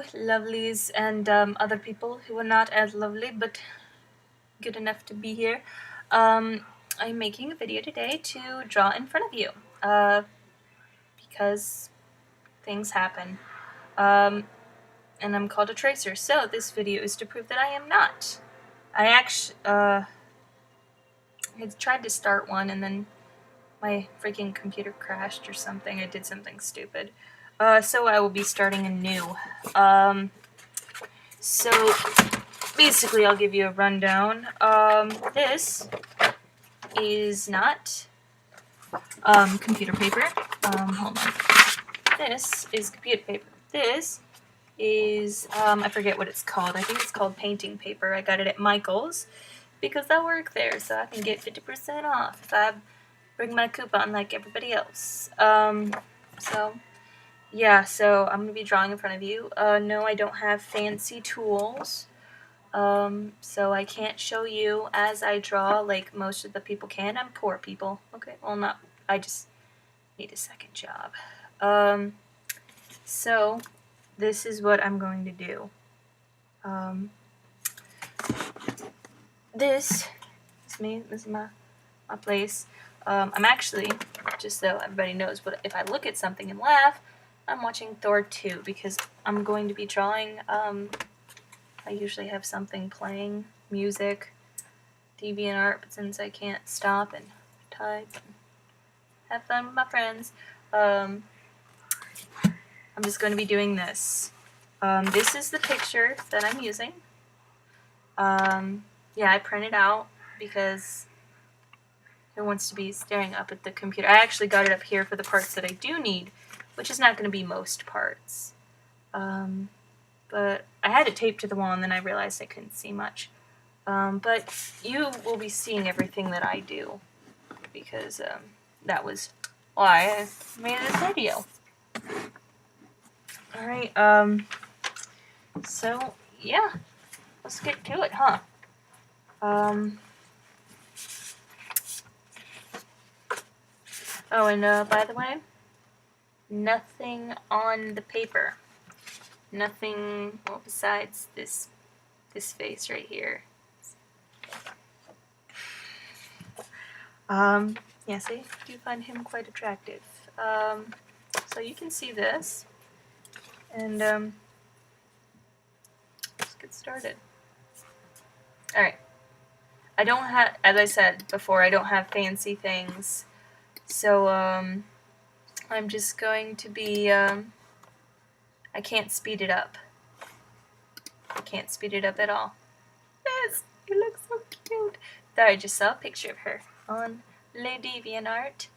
Lovelies and other people who are not as lovely but good enough to be here. I'm making a video today to draw in front of you because things happen. And I'm called a tracer, so this video is to prove that I am not. I actually had tried to start one and then my freaking computer crashed or something. I did something stupid. So I will be starting anew. So basically I'll give you a rundown. This is not computer paper. Hold on. This is computer paper. This is, I forget what it's called. I think it's called painting paper. I got it at Michael's because I work there, so I can get 50% off if I bring my coupon like everybody else. Yeah, so I'm going to be drawing in front of you. No, I don't have fancy tools. So I can't show you as I draw like most of the people can. I'm poor people. Okay, well not, I just need a second job. So this is what I'm going to do. This is me. This is my place. I'm actually, just so everybody knows, but if I look at something and laugh, I'm watching Thor 2 because I'm going to be drawing. I usually have something playing, music, DeviantArt, but since I can't stop and type and have fun with my friends, I'm just going to be doing this. This is the picture that I'm using. Yeah, I printed out because who wants to be staring up at the computer? I actually got it up here for the parts that I do need, which is not going to be most parts. But I had it taped to the wall and then I realized I couldn't see much. But you will be seeing everything that I do because that was why I made this video. Alright, so yeah, let's get to it, huh? Oh, and by the way, nothing on the paper. Nothing, well, besides this face right here. Yeah, see, I do find him quite attractive. So you can see this, and let's get started. Alright, I don't have, as I said before, I don't have fancy things, so I'm just going to be, I can't speed it up. I can't speed it up at all. Yes, you look so cute. There, I just saw a picture of her on DeviantArt.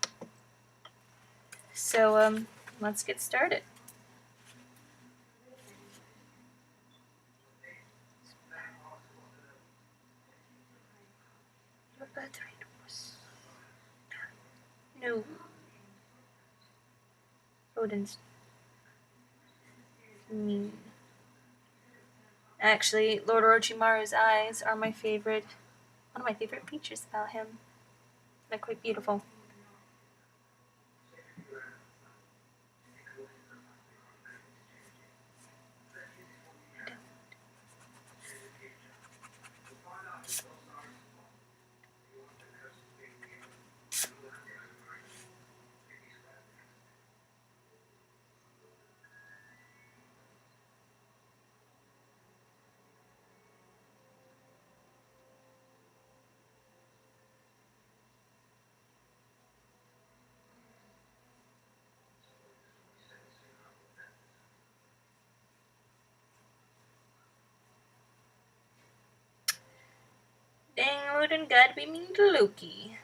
So, let's get started. No. Odin's mean. Actually, Lord Orochimaru's eyes are my favorite, one of my favorite features about him. They're quite beautiful. Dang, Odin gotta be mean to Loki.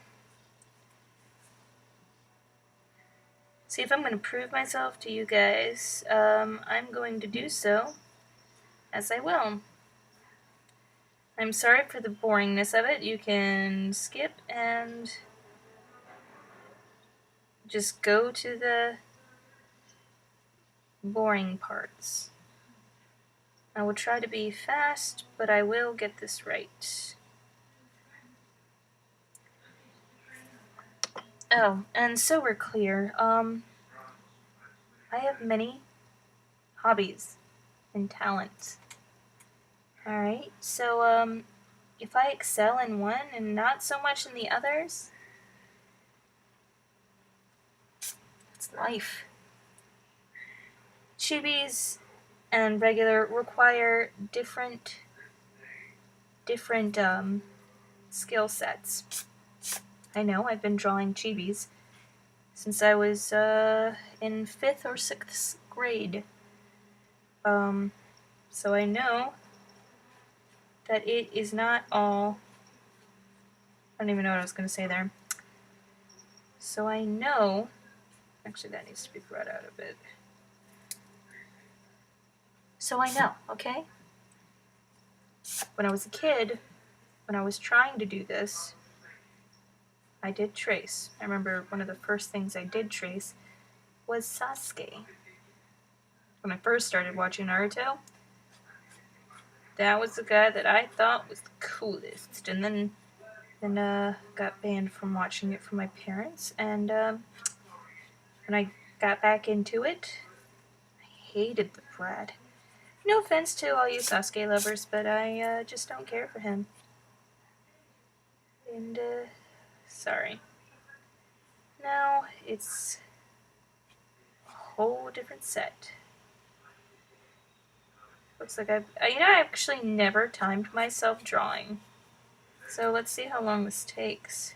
See, if I'm going to prove myself to you guys, I'm going to do so, as I will. I'm sorry for the boringness of it. You can skip and just go to the boring parts. I will try to be fast, but I will get this right. Oh, and so we're clear, I have many hobbies and talents. Alright, so, if I excel in one and not so much in the others, it's life. Chibis and regular require different skill sets. I know, I've been drawing chibis since I was in 5th or 6th grade. So I know that it is not all... I don't even know what I was going to say there. So I know... Actually, that needs to be brought out a bit. So I know, okay? When I was a kid, when I was trying to do this, I did trace. I remember one of the first things I did trace was Sasuke. When I first started watching Naruto, that was the guy that I thought was the coolest. And then got banned from watching it from my parents. And when I got back into it, I hated the brat. No offense to all you Sasuke lovers, but I just don't care for him. And, sorry. Now it's a whole different set. Looks like I actually never timed myself drawing. So let's see how long this takes.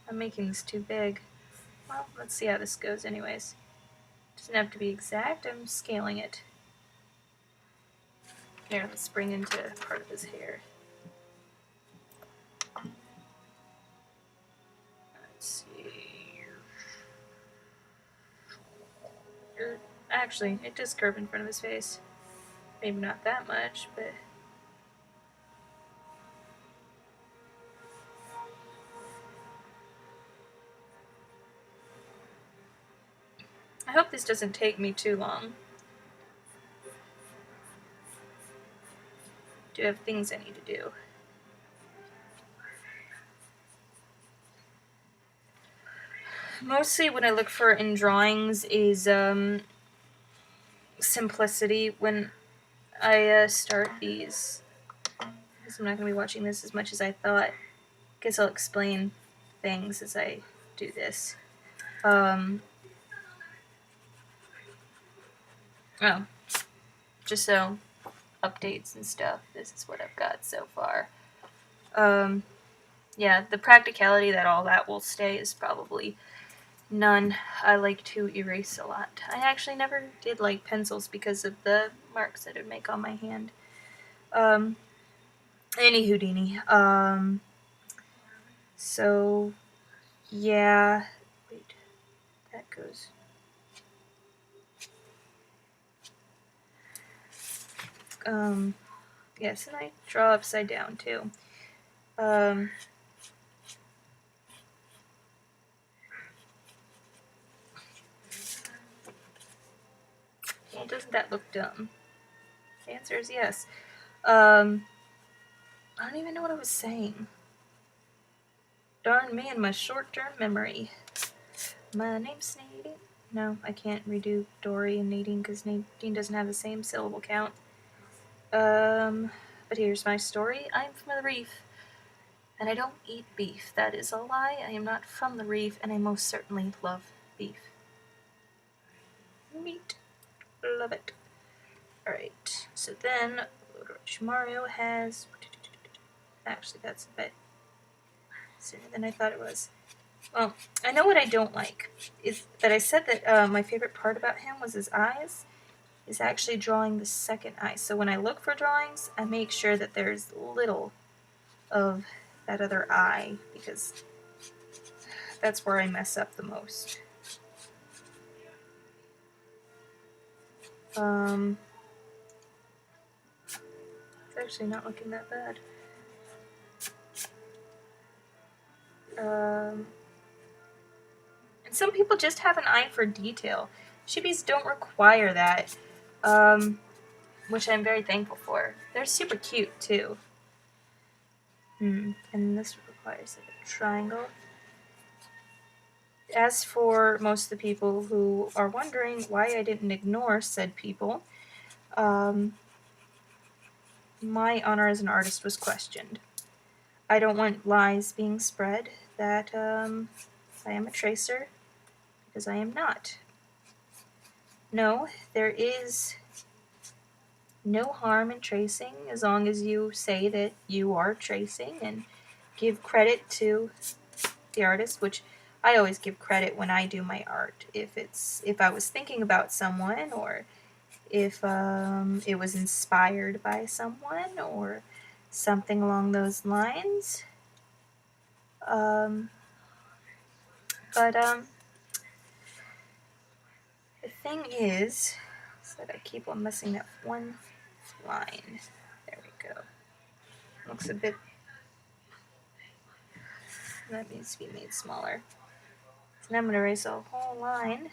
I'm making this too big. Well, let's see how this goes anyways. Doesn't have to be exact, I'm scaling it. Here, let's bring into part of his hair. Let's see. Actually, it does curve in front of his face. Maybe not that much, but... I hope this doesn't take me too long. Do have things I need to do. Mostly what I look for in drawings is simplicity when I start these. Because I'm not going to be watching this as much as I thought. Guess I'll explain things as I do this. Just so updates and stuff, this is what I've got so far. Yeah, the practicality that all that will stay is probably none. I like to erase a lot. I actually never did like pencils because of the marks that it would make on my hand. Anywhodini. So, yeah. Wait, that goes... yes, and I draw upside down too. Well, doesn't that look dumb? The answer is yes. I don't even know what I was saying. Darn me and my short-term memory. My name's Nadine. No, I can't redo Dory and Nadine because Nadine doesn't have the same syllable count. But here's my story. I'm from the reef, and I don't eat beef. That is a lie. I am not from the reef, and I most certainly love beef. Meat. Love it. Alright, so then Lord Orochimaru has... Actually, that's a bit sooner than I thought it was. Well, I know what I don't like. Is that I said that my favorite part about him was his eyes. Is actually drawing the second eye. So when I look for drawings, I make sure that there's little of that other eye, because that's where I mess up the most. It's actually not looking that bad. And some people just have an eye for detail. Chibis don't require that, which I'm very thankful for. They're super cute, too. And this requires like a triangle. as for most of the people who are wondering why I didn't ignore said people, my honor as an artist was questioned. I don't want lies being spread that I am a tracer, because I am not. No, there is no harm in tracing as long as you say that you are tracing and give credit to the artist, which I always give credit when I do my art. If I was thinking about someone, or if it was inspired by someone, or something along those lines. But the thing is that I keep on missing that one line. There we go. Looks a bit. That needs to be made smaller. So now I'm going to erase a whole line.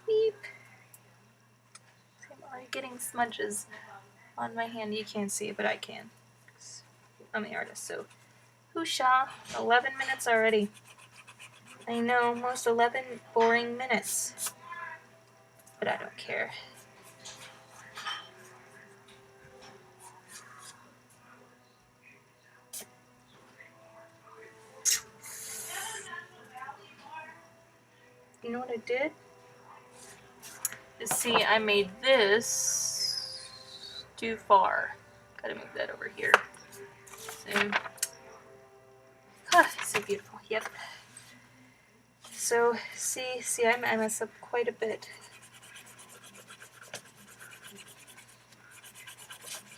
Beep. I'm already getting smudges on my hand. You can't see it, but I can. I'm the artist, so. Whoosha. 11 minutes already. I know, most 11 boring minutes. But I don't care. You know what I did? See, I made this too far. Gotta move that over here. So, so beautiful. Yep. So, see, I mess up quite a bit.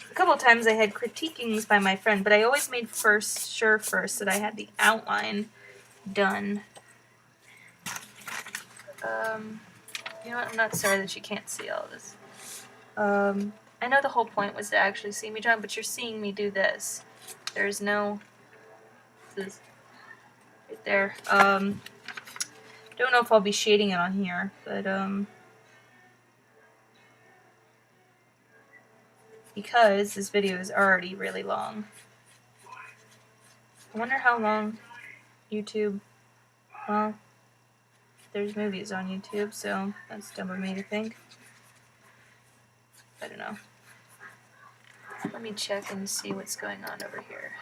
A couple times I had critiquings by my friend, but I always made sure first that I had the outline done. You know what? I'm not sorry that you can't see all this. I know the whole point was to actually see me draw, but you're seeing me do this. There's no... This is right there. Don't know if I'll be shading it on here, but, because this video is already really long. I wonder how long YouTube... Well, there's movies on YouTube, so that's dumb of me to think. I don't know. Let me check and see what's going on over here.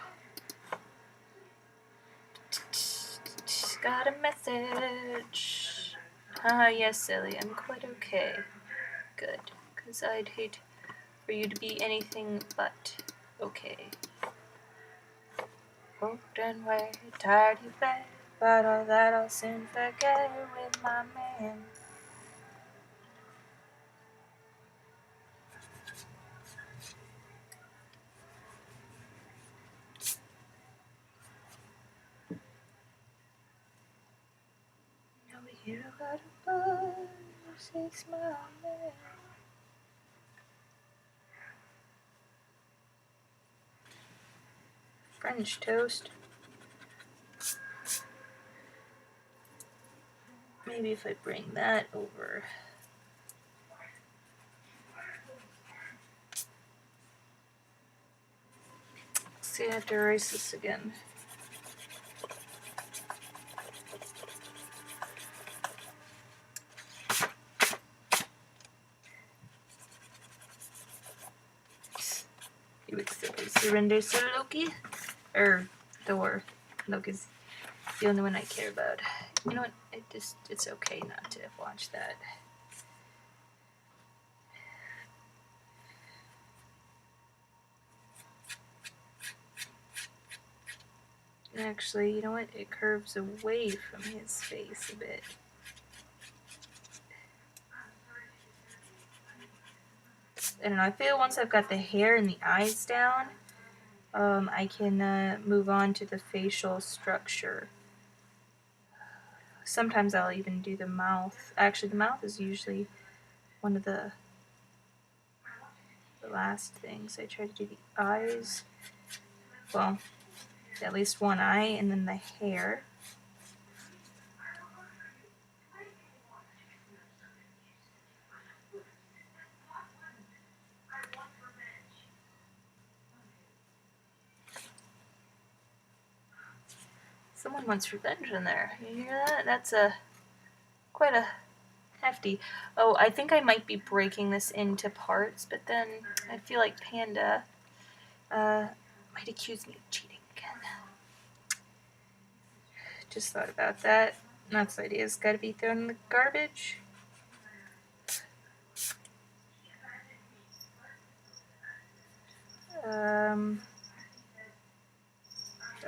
Got a message. Yes, Silly, I'm quite okay. Good, because I'd hate for you to be anything but okay. Booked and way, tired you bet, but all that I'll soon forget with my man. Over here I got a buzz, it's my man. French toast. Maybe if I bring that over. See, I have to erase this again. You accept surrender, Sir Loki? Or Thor. Loki's the only one I care about. You know what? It's okay not to watch that. Actually, you know what? It curves away from his face a bit. I don't know. I feel once I've got the hair and the eyes down, I can move on to the facial structure. Sometimes I'll even do the mouth. Actually, the mouth is usually one of the last things. I try to do the eyes. Well, at least one eye, and then the hair. Someone wants revenge in there. You hear that? That's quite a hefty. Oh, I think I might be breaking this into parts, but then I feel like Panda might accuse me of cheating again. Just thought about that. Matt's idea's gotta be thrown in the garbage.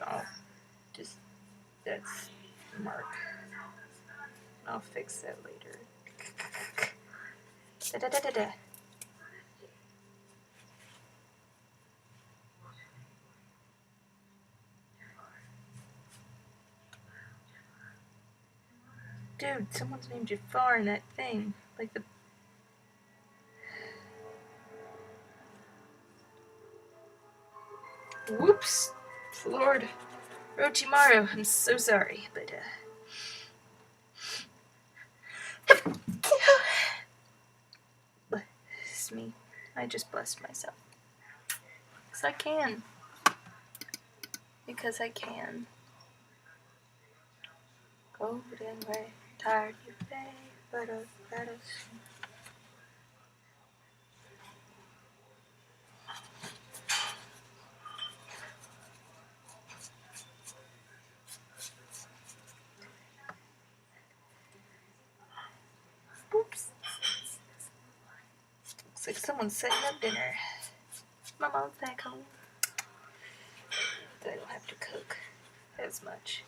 Oh, just, that's Mark. I'll fix that later. Da-da-da-da-da. Dude, someone's named Jafar in that thing. Like the... Whoops! Lord Orochimaru, I'm so sorry, but it's me. I just blessed myself. Because I can. Because I can. Golden ray, tired you bay, but let us. Oops. Looks like someone's setting up dinner. My mom's back home. So I don't have to cook as much.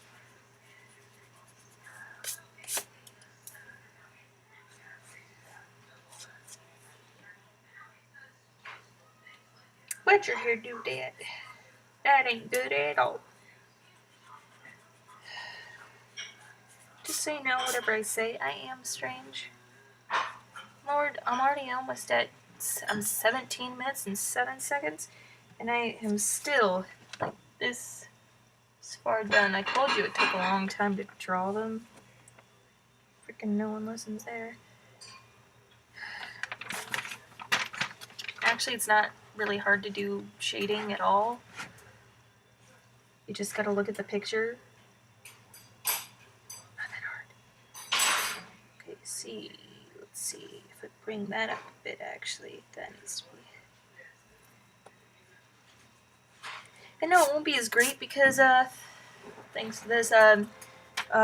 What'd your hair do, Dad? That ain't good at all. Just so you know, whatever I say, I am strange. Lord, I'm already almost at... I'm 17 minutes and 7 seconds, and I am still, like, this far done. I told you it took a long time to draw them. Freaking no one listens there. Actually, it's not really hard to do shading at all. You just gotta look at the picture. Not that hard. Okay, see. Let's see if I bring that up a bit, actually. That needs to be... I know it won't be as great because, thanks to this, I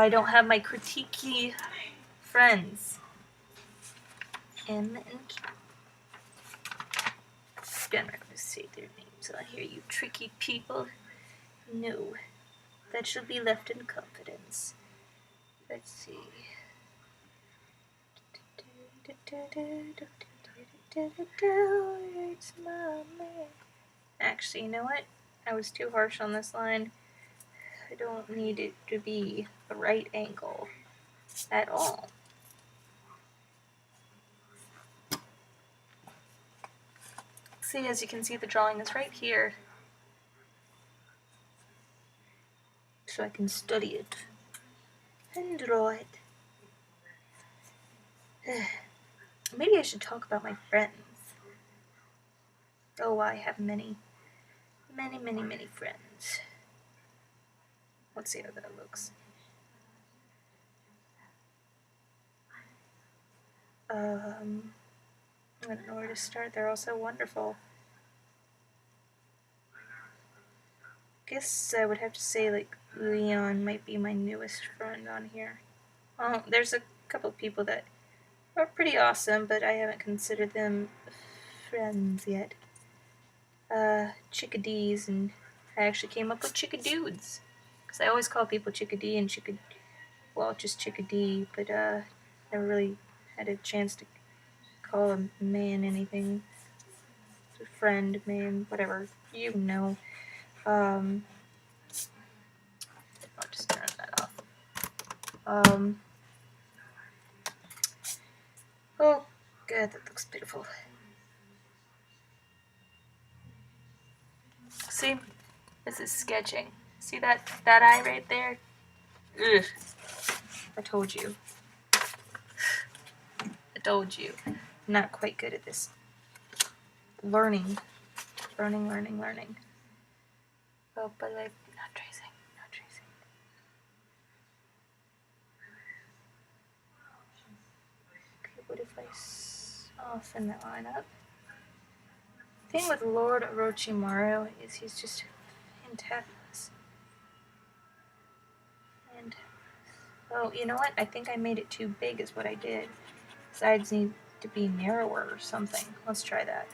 don't have my critiquey friends. M and Q. I'm not going to say their names on here, you tricky people. No, that shall be left in confidence. Let's see. It's my man. Actually, you know what? I was too harsh on this line. I don't need it to be the right angle at all. See, as you can see, the drawing is right here. So I can study it and draw it. Maybe I should talk about my friends. Oh, I have many friends. Let's see how that looks. I don't know where to start. They're all so wonderful. Guess I would have to say, like, Leon might be my newest friend on here. Well, there's a couple of people that are pretty awesome, but I haven't considered them friends yet. Chickadees, and I actually came up with chickadudes. Because I always call people chickadee and just chickadee, but never really had a chance to call a man anything. A friend, man, whatever, you know. I'll just turn that off. Oh, God, that looks beautiful. See, this is sketching. See that eye right there? Ugh. I told you. I told you. I'm not quite good at this. Learning. Oh, by the way, not tracing. if I soften that line up. The thing with Lord Orochimaru is he's just fantabulous. And oh, you know what? I think I made it too big is what I did. Sides need to be narrower or something. Let's try that.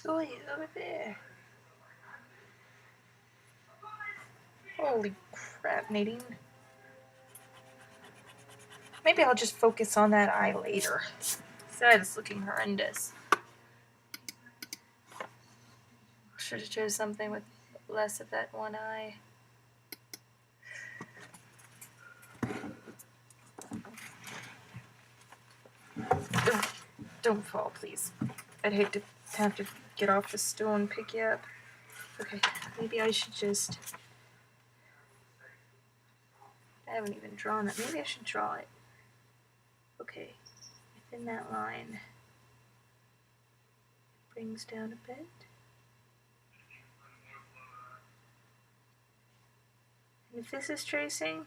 Oh, yeah, over there. Holy crap, Nadine. Maybe I'll just focus on that eye later. That is looking horrendous. Should have chose something with less of that one eye. Don't fall, please. I'd hate to have to get off the stool and pick you up. Okay, maybe I should just... I haven't even drawn it. Maybe I should draw it. Okay, within that line. Brings down a bit. And if this is tracing...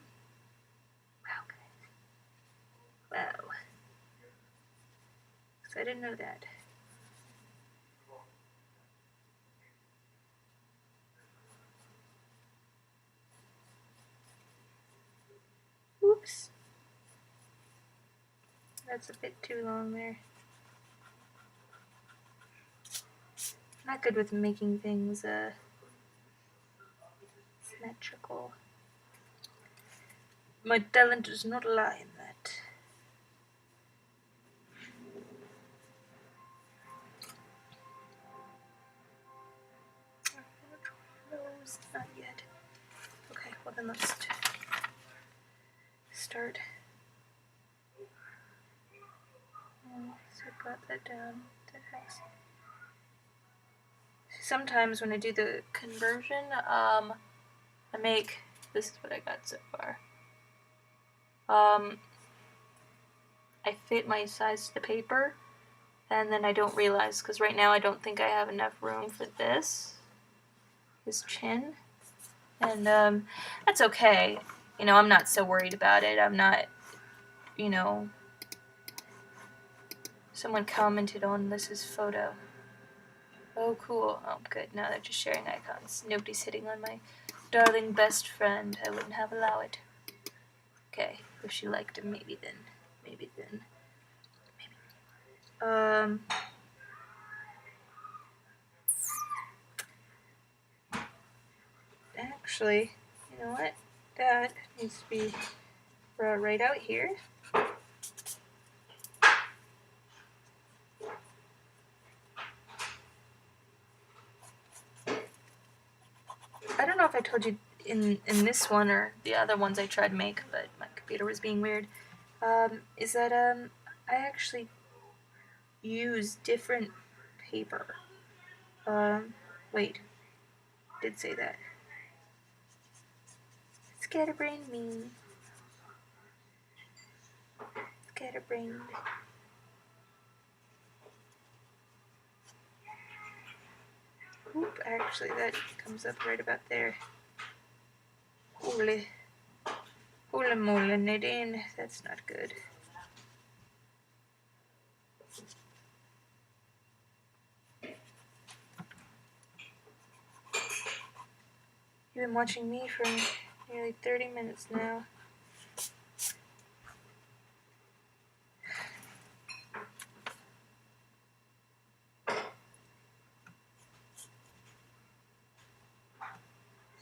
Wow, guys. Wow. So I didn't know that. Oops. That's a bit too long there. Not good with making things symmetrical. My talent does not lie in that. Nose, not yet. Okay, well then let's start. So I got that down. That helps. Sometimes when I do the conversion, I make, this is what I got so far. I fit my size to the paper, and then I don't realize, because right now I don't think I have enough room for this, his chin, and that's okay. You know, I'm not so worried about it. I'm not, you know, someone commented on Liz's photo. Oh, cool. Oh, good. Now they're just sharing icons. Nobody's hitting on my darling best friend. I wouldn't have allowed it. Okay. If she liked him, maybe then. Maybe then. Maybe. Actually, you know what? That needs to be right out here. I don't know if I told you in this one or the other ones I tried to make, but my computer was being weird, is that I actually use different paper. Wait, did say that. Scatterbrained me. Scatterbrained. Oop, actually that comes up right about there. Holy moly, Nadine, that's not good. You've been watching me for nearly 30 minutes now.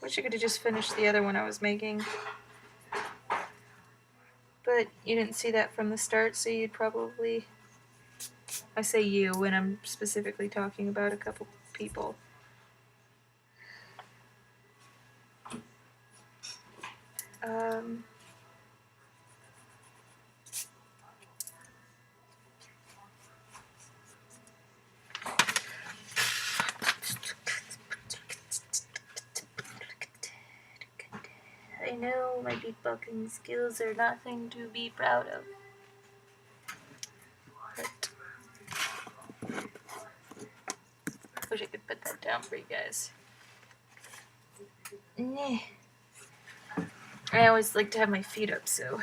Wish I could have just finished the other one I was making. But you didn't see that from the start, so you'd probably... I say you when I'm specifically talking about a couple people. I know my beatboxing skills are nothing to be proud of. But wish I could put that down for you guys. I always like to have my feet up, so.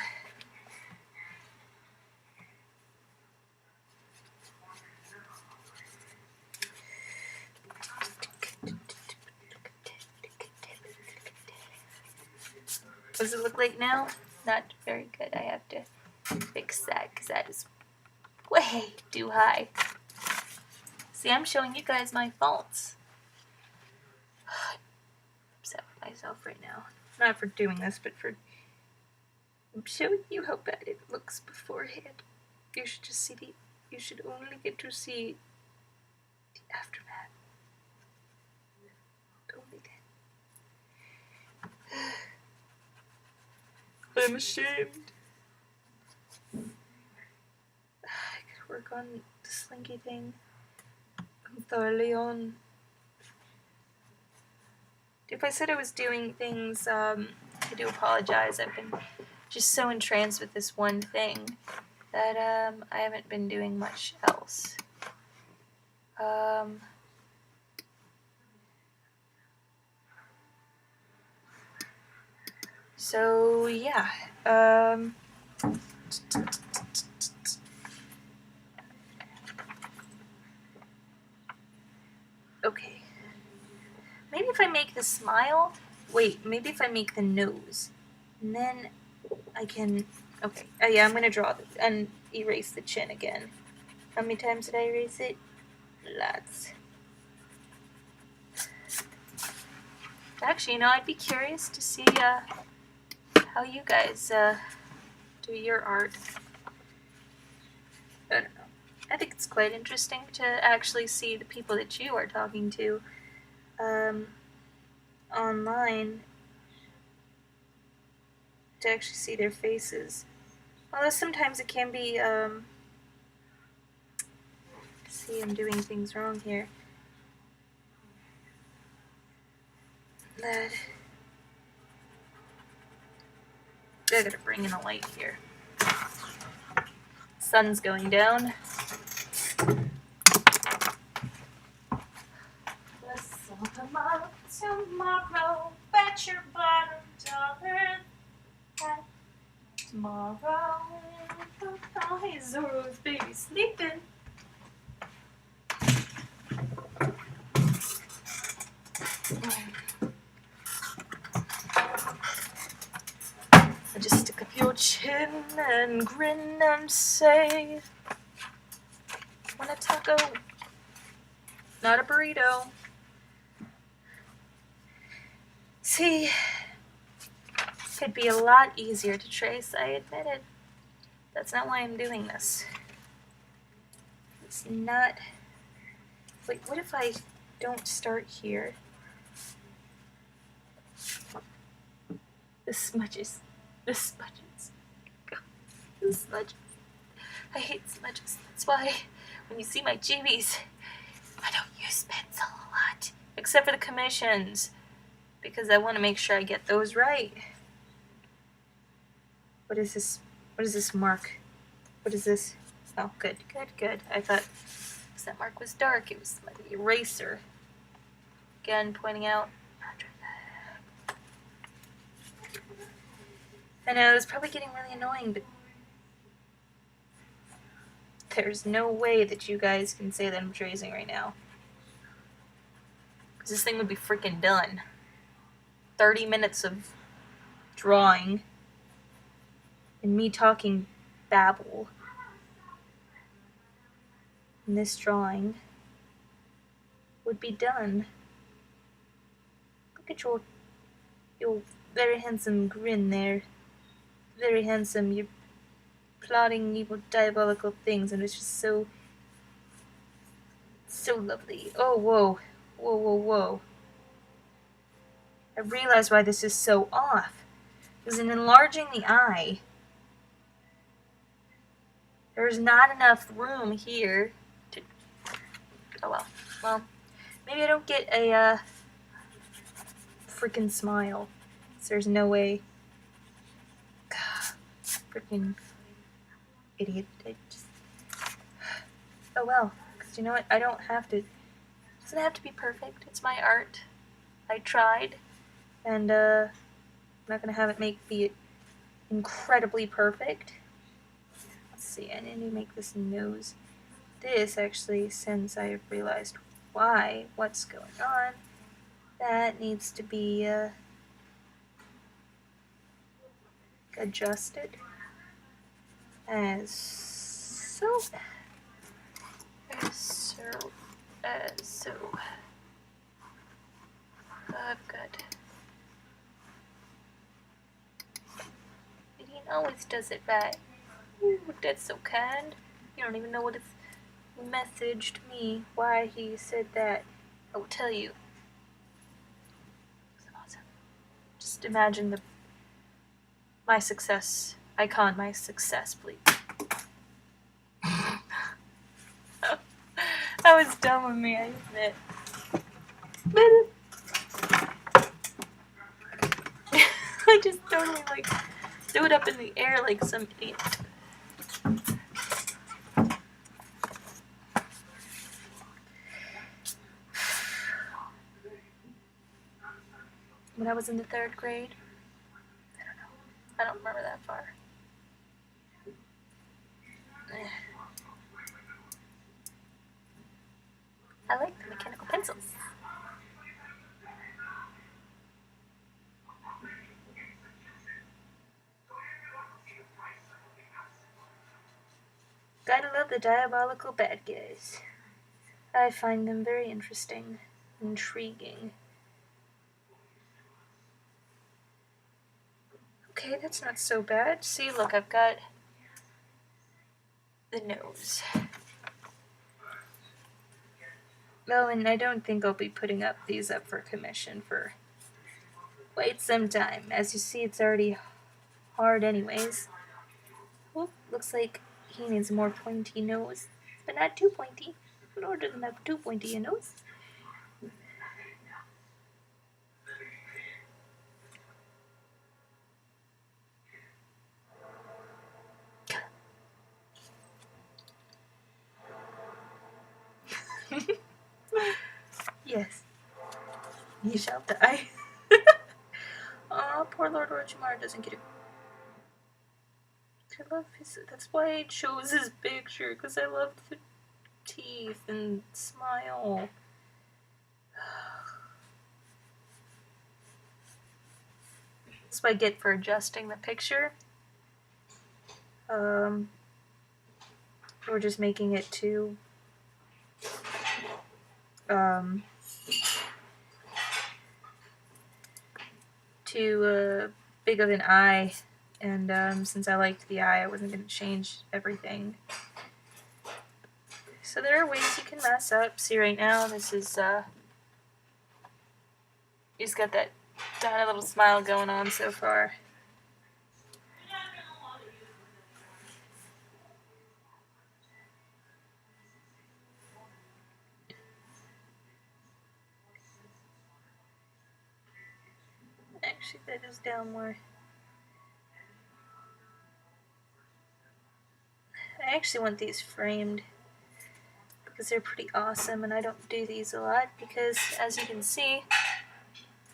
What does it look like now? Not very good. I have to fix that because that is way too high. See, I'm showing you guys my faults. I'm upset with myself right now. Not for doing this, but for showing you how bad it looks beforehand. You should just see you should only get to see the aftermath. Only then. I'm ashamed. I could work on the slinky thing. I'm thoroughly on. If I said I was doing things, I do apologize. I've been just so entranced with this one thing that I haven't been doing much else. So yeah. Okay. Maybe if I make the smile. Wait, maybe if I make the nose, and then I can. Okay. Oh yeah, I'm gonna draw and erase the chin again. How many times did I erase it? Lots. Actually, I'd be curious to see how you guys do your art. I don't know. I think it's quite interesting to actually see the people that you are talking to online, to actually see their faces. Although sometimes it can be, see, I'm doing things wrong here. That I gotta bring in a light here. Sun's going down. The sun tomorrow, bet your bottom dollar that tomorrow, hey Zoro's baby sleeping. I just stick up your chin and grin and say, want a taco? Not a burrito. See, it'd be a lot easier to trace, I admit it. That's not why I'm doing this. It's not. Wait, what if I don't start here? The smudges. The smudges. The smudges. I hate smudges. That's why when you see my GBs, I don't use pencil a lot. Except for the commissions. Because I want to make sure I get those right. What is this? What is this mark? What is this? Oh, good, good, good. I thought that mark was dark. It was like the eraser. Again, pointing out. I know, it's probably getting really annoying, but there's no way that you guys can say that I'm tracing right now. Because this thing would be freaking done. 30 minutes of drawing and me talking babble. And this drawing would be done. Look at your very handsome grin there. Very handsome. You're plotting evil, diabolical things, and it's just so lovely. Oh, whoa. Whoa, whoa, whoa. I realize why this is so off. Because in enlarging the eye, there's not enough room here to... Oh, well. Well, maybe I don't get a freaking smile. So there's no way Freaking idiot. Oh well. Because you know what? I don't have to... It doesn't have to be perfect. It's my art. I tried. And, I'm not gonna have it be incredibly perfect. Let's see, I need to make this nose. This, actually, since I have realized what's going on, that needs to be, adjusted as so. Good. He always does it right. Ooh, that's so kind. You don't even know what it's messaged me, why he said that. I will tell you. Awesome. Just imagine my success icon, my success, please. That was dumb of me, I admit. I just totally threw it up in the air like some idiot. When I was in the 3rd grade, I don't know. I don't remember that far. I like the mechanical pencils. Gotta love the diabolical bad guys. I find them very interesting, intriguing. Okay, that's not so bad. See, look, I've got the nose. Oh, and I don't think I'll be putting these up for commission for quite some time. As you see, it's already hard anyways. Well, looks like he needs a more pointy nose, but not too pointy. Lord doesn't have too pointy a nose. Yes, he shall die. Oh, poor Lord Orochimaru doesn't get it. I love that's why I chose his picture, because I love the teeth and smile. That's what I get for adjusting the picture. We're just making it too big of an eye, and since I liked the eye, I wasn't going to change everything. So there are ways you can mess up. See, right now, this is, he's got that tiny little smile going on so far. Actually, that is down more. I actually want these framed because they're pretty awesome, and I don't do these a lot because, as you can see,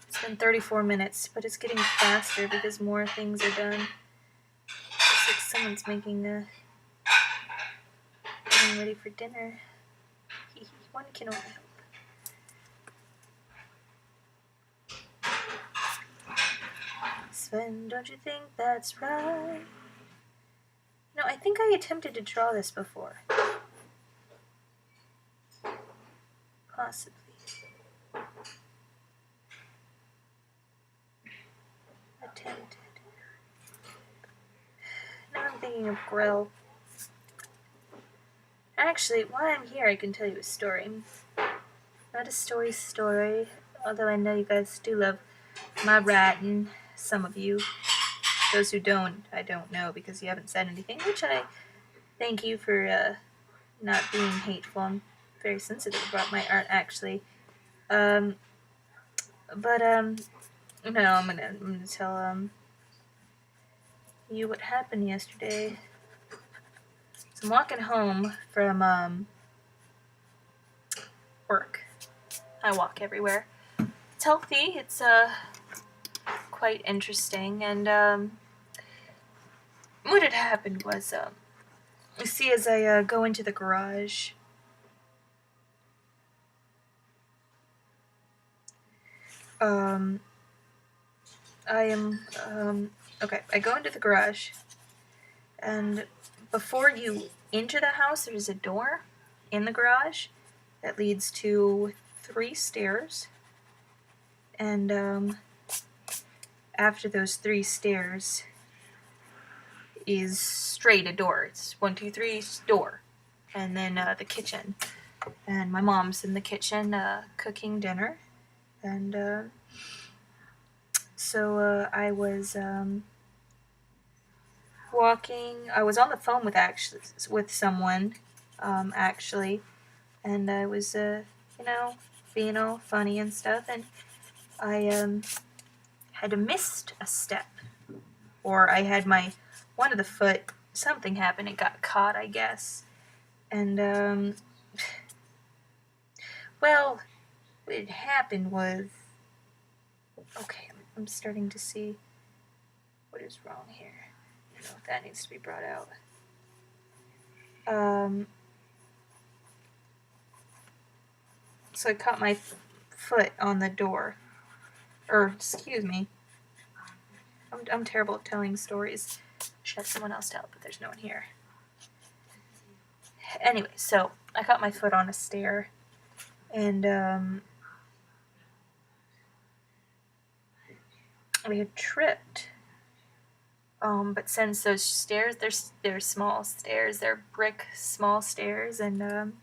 it's been 34 minutes, but it's getting faster because more things are done. Looks like someone's getting ready for dinner. One can only help. Sven, don't you think that's right? No, I think I attempted to draw this before. Possibly. Attempted. Now I'm thinking of Grill. Actually, while I'm here, I can tell you a story. Not a story, although I know you guys do love my writing. Some of you. Those who don't, I don't know because you haven't said anything, which I thank you for not being hateful. I'm very sensitive about my art, actually. No, I'm gonna tell you what happened yesterday. So I'm walking home from work. I walk everywhere. It's healthy. It's quite interesting. And what had happened was you see, as I go into the garage, okay, I go into the garage, and before you enter the house, there's a door in the garage that leads to 3 stairs, and after those 3 stairs is straight a door. It's 1, 2, 3, door, and then the kitchen, and my mom's in the kitchen cooking dinner, and so I was walking. I was on the phone with someone, actually, and I was being all funny and stuff, and I had missed a step, or I had one of the foot. Something happened. It got caught, I guess, and well, what had happened was, okay, I'm starting to see what is wrong here. I don't know if that needs to be brought out. So I caught my foot on the door. Or, excuse me. I'm terrible at telling stories. Should have someone else tell it, but there's no one here. Anyway, so I caught my foot on a stair, and I had tripped. But since those stairs, they're small stairs, they're brick small stairs, and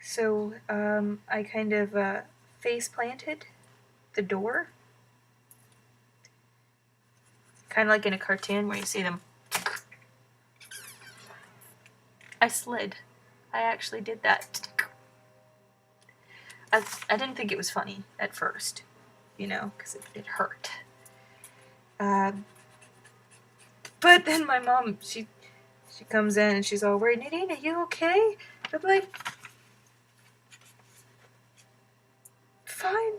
so I kind of face planted the door, kind of like in a cartoon where you see them. I slid. I actually did that. I didn't think it was funny at first, because it hurt. But then my mom, she comes in and she's all worried. Nadine, are you okay? I'm like, fine.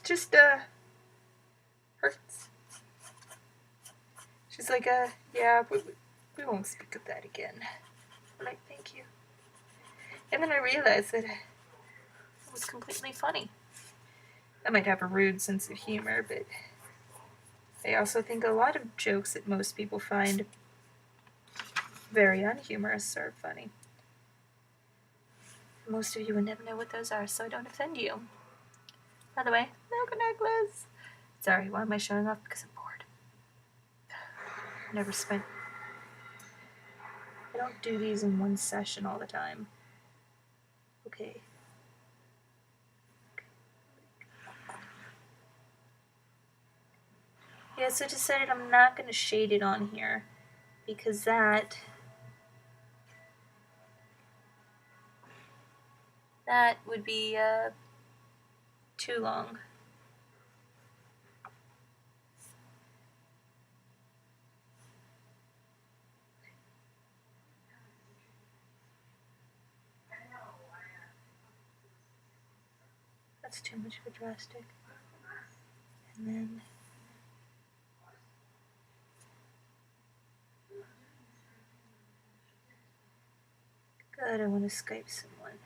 Just hurts. She's like, yeah, we won't speak of that again. I'm like, thank you. And then I realized that it was completely funny. I might have a rude sense of humor, but I also think a lot of jokes that most people find very unhumorous are funny. Most of you would never know what those are, so I don't offend you. By the way, milk necklace. Sorry, why am I showing off? Because I'm bored. I don't do these in one session all the time. Okay. Yeah, so I decided I'm not going to shade it on here, because that would be too long. That's too much of a drastic. And then God, I want to Skype someone.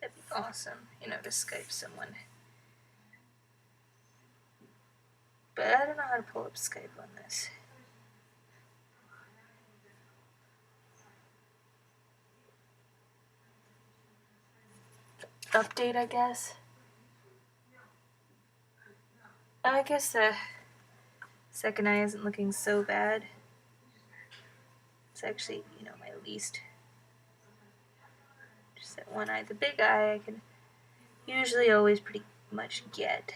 That'd be awesome, to Skype someone. But I don't know how to pull up Skype on this. Update, I guess. I guess the second eye isn't looking so bad. It's actually, my least. Just that one eye. The big eye I can usually always pretty much get.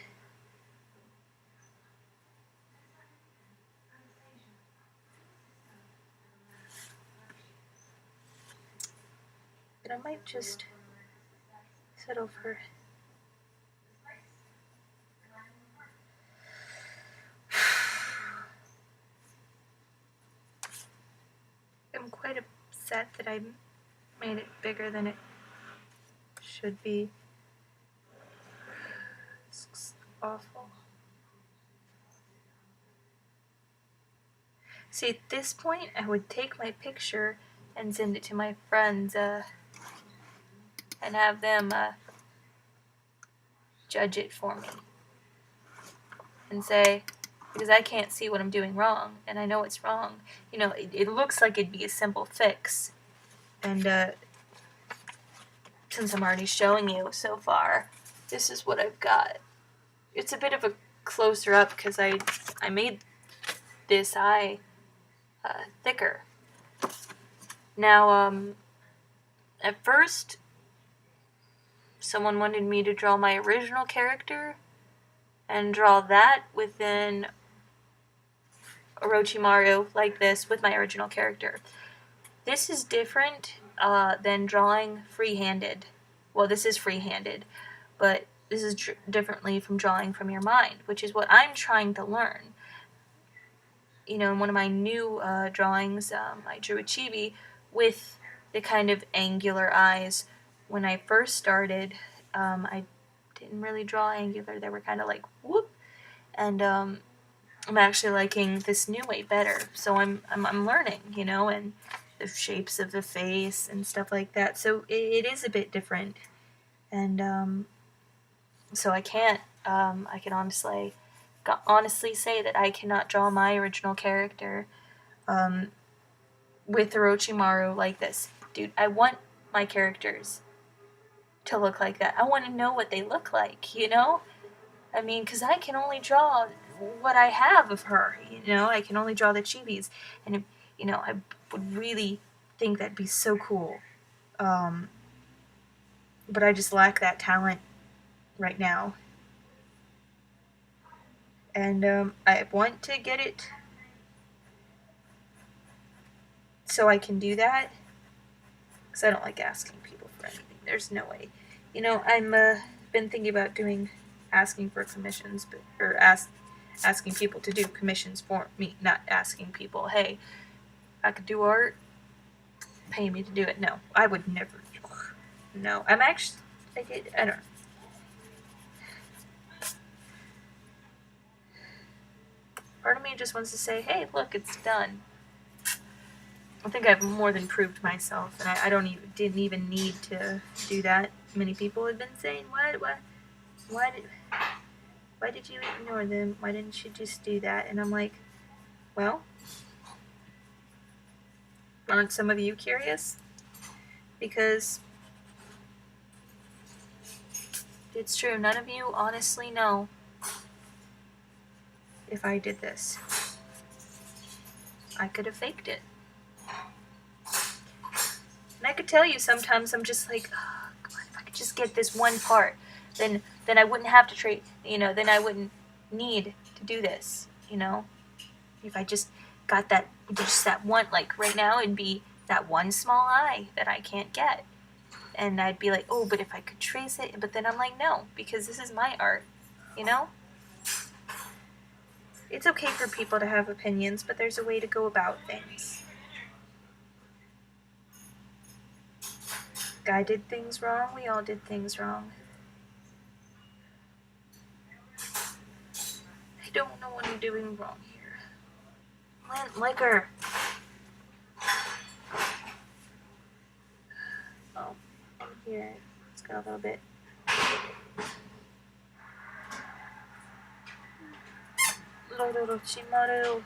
But I might just settle for upset that I made it bigger than it should be. It's awful. See, at this point, I would take my picture and send it to my friends, and have them, judge it for me. And say, because I can't see what I'm doing wrong, and I know it's wrong. You know, it looks like it'd be a simple fix. And, since I'm already showing you so far, this is what I've got. It's a bit of a closer up because I made this eye thicker. Now, at first, someone wanted me to draw my original character and draw that within Orochimaru like this with my original character. This is different than drawing free-handed. Well, this is free-handed, but this is differently from drawing from your mind, which is what I'm trying to learn. You know, in one of my new drawings, I drew a chibi with the kind of angular eyes. When I first started, I didn't really draw angular. They were kind of like whoop, and I'm actually liking this new way better. So I'm learning, you know, and the shapes of the face and stuff like that. So it is a bit different, and so I can't. I can honestly say that I cannot draw my original character with Orochimaru like this. Dude, I want my characters to look like that. I want to know what they look like, you know? I mean, because I can only draw what I have of her, you know? I can only draw the chibis. And, you know, I would really think that'd be so cool. But I just lack that talent right now. And I want to get it so I can do that. Because I don't like asking people for anything. There's no way. You know, I'm been thinking about asking for commissions, or asking people to do commissions for me, not asking people, hey, I could do art, pay me to do it. No, I would never. No, I don't know. Part of me just wants to say, hey, look, it's done. I think I've more than proved myself, and I didn't even need to do that. Many people have been saying, why did you ignore them? Why didn't you just do that? And I'm like, well, aren't some of you curious? Because it's true, none of you honestly know if I did this. I could have faked it. And I could tell you sometimes I'm just like, oh, come on, if I could just get this one part, then I wouldn't have to trade, you know, then I wouldn't need to do this, you know? If I just got that one, like right now it'd be that one small eye that I can't get. And I'd be like, oh, but if I could trace it, but then I'm like, no, because this is my art, you know? It's okay for people to have opinions, but there's a way to go about things. Guy did things wrong, we all did things wrong. I don't know what I'm doing wrong here. Lint liquor. Oh, here, it's got a little bit. Lord Orochimaru.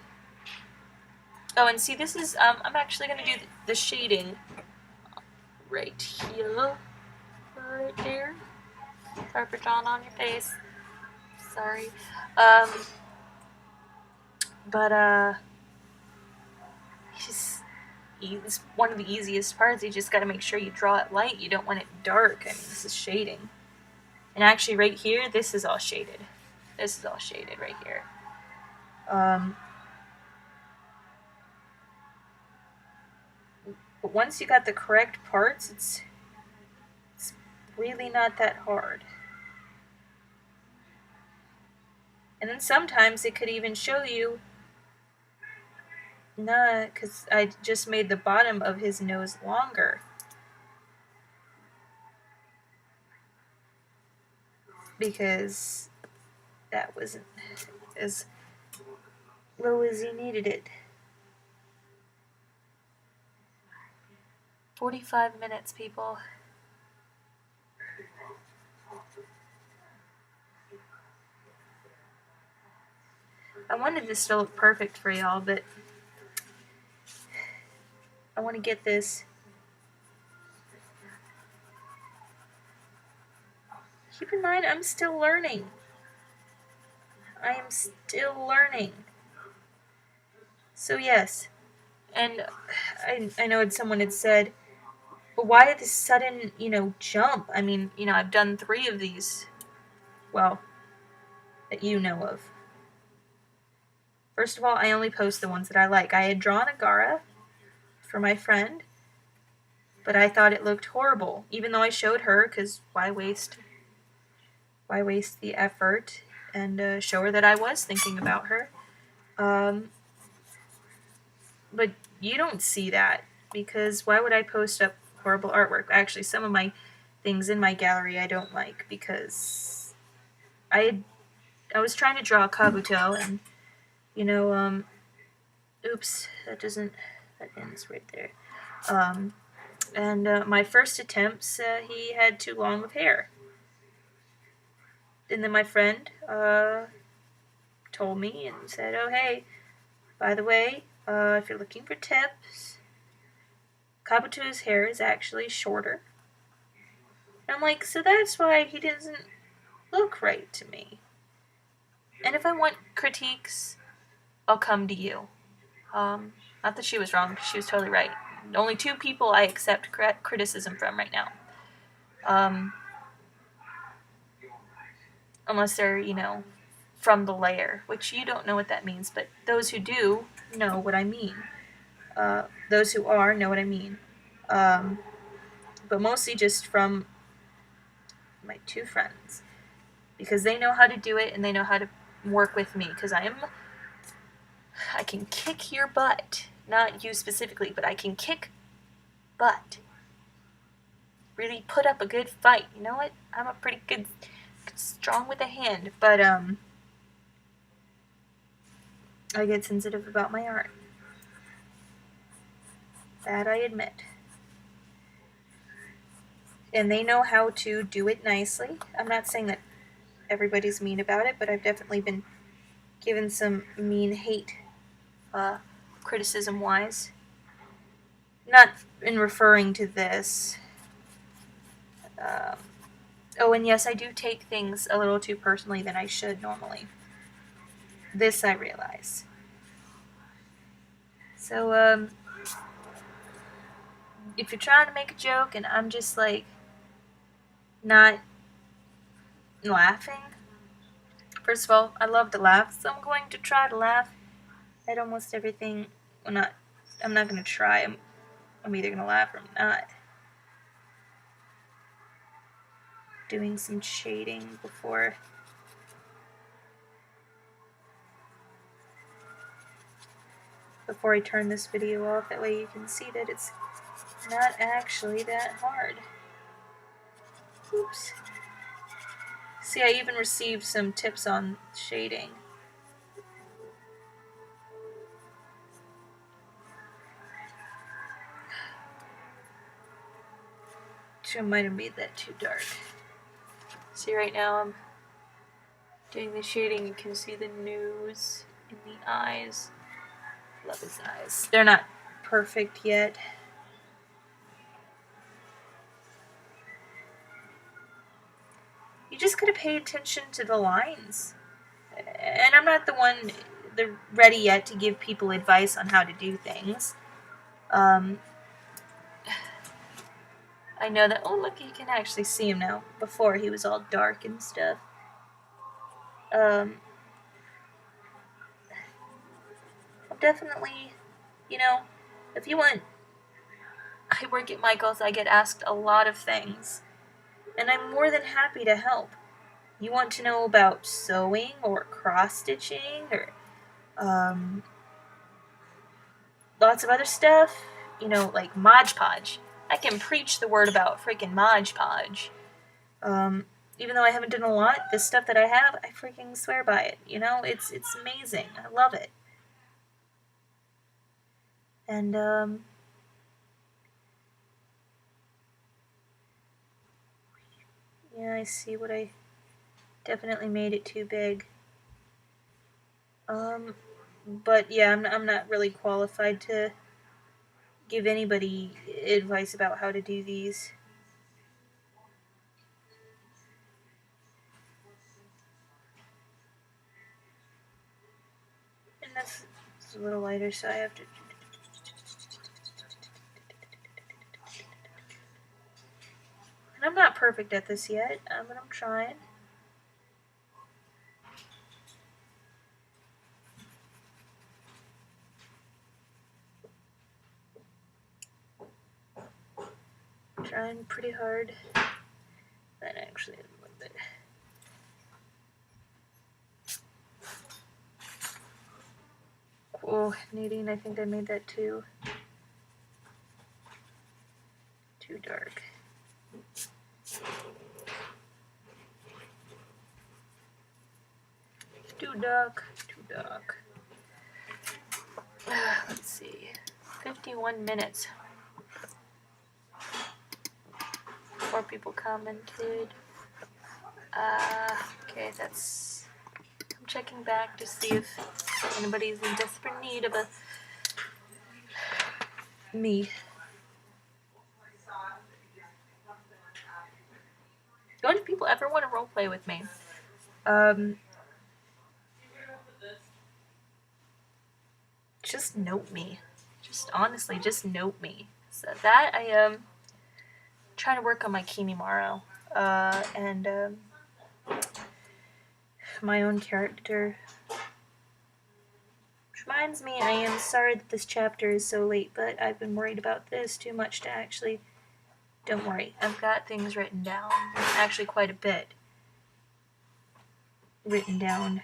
Oh, and see, this is, I'm actually going to do the shading right here. Right there. Sorry for drawing on your face. Sorry. But, it's one of the easiest parts. You just got to make sure you draw it light. You don't want it dark. I mean, this is shading. And actually, right here, this is all shaded. This is all shaded right here. But once you got the correct parts, it's really not that hard. And then sometimes it could even show you Nah, because I just made the bottom of his nose longer. Because that wasn't as low as he needed it. 45 minutes, people. I wanted this to look perfect for y'all, but I want to get this. Keep in mind, I'm still learning. I am still learning. So yes, and I know someone had said, but why this sudden, jump? I mean, I've done 3 of these, well, that you know of. First of all, I only post the ones that I like. I had drawn a Gara for my friend, but I thought it looked horrible, even though I showed her, because why waste the effort and show her that I was thinking about her. But you don't see that, because why would I post up horrible artwork? Actually, some of my things in my gallery I don't like, because I was trying to draw Kabuto, and oops, that ends right there. And my first attempts, he had too long of hair. And then my friend told me and said, oh, hey, by the way, if you're looking for tips, Kabuto's hair is actually shorter. And I'm like, so that's why he doesn't look right to me. And if I want critiques, I'll come to you. Not that she was wrong, she was totally right. Only 2 people I accept criticism from right now. Unless they're, from the layer, which you don't know what that means, but those who do know what I mean. Those who are know what I mean. But mostly just from my 2 friends. Because they know how to do it and they know how to work with me. Because I can kick your butt. Not you specifically, but I can kick butt. Really put up a good fight. You know what? I'm a pretty good, strong with a hand. But, I get sensitive about my art. That I admit. And they know how to do it nicely. I'm not saying that everybody's mean about it, but I've definitely been given some mean hate, criticism-wise. Not in referring to this. Oh, and yes, I do take things a little too personally than I should normally. This I realize. So, if you're trying to make a joke and I'm just, not laughing, first of all, I love to laugh, so I'm going to try to laugh at almost everything. I'm not going to try. I'm either going to laugh or I'm not. Doing some shading before I turn this video off. That way you can see that it's not actually that hard. Oops. See, I even received some tips on shading. I might have made that too dark. See, right now I'm doing the shading. You can see the nose and the eyes. Love his eyes. They're not perfect yet. You just gotta pay attention to the lines. And I'm not the one ready yet to give people advice on how to do things. I know that, oh look, you can actually see him now. Before, he was all dark and stuff. I'll definitely, if you want, I work at Michael's, I get asked a lot of things. And I'm more than happy to help. You want to know about sewing or cross-stitching or, lots of other stuff, you know, like Mod Podge. I can preach the word about freaking Mod Podge. Even though I haven't done a lot, the stuff that I have, I freaking swear by it. You know, it's amazing. I love it. And yeah, I see what I definitely made it too big. But yeah, I'm not really qualified to give anybody advice about how to do these. And that's a little lighter, so I have to. And I'm not perfect at this yet, but I'm trying. Trying pretty hard. That actually is a little bit. Oh, Nadine, I think I made that too dark. Too dark. Let's see. 51 minutes. 4 people commented. Okay, that's... I'm checking back to see if anybody's in desperate need of me. Don't people ever want to roleplay with me? Just note me. Just honestly, just note me. So that I am trying to work on my Kimimaro. And my own character. Which reminds me, I am sorry that this chapter is so late, but I've been worried about this too much to actually... Don't worry, I've got things written down. Actually, quite a bit written down.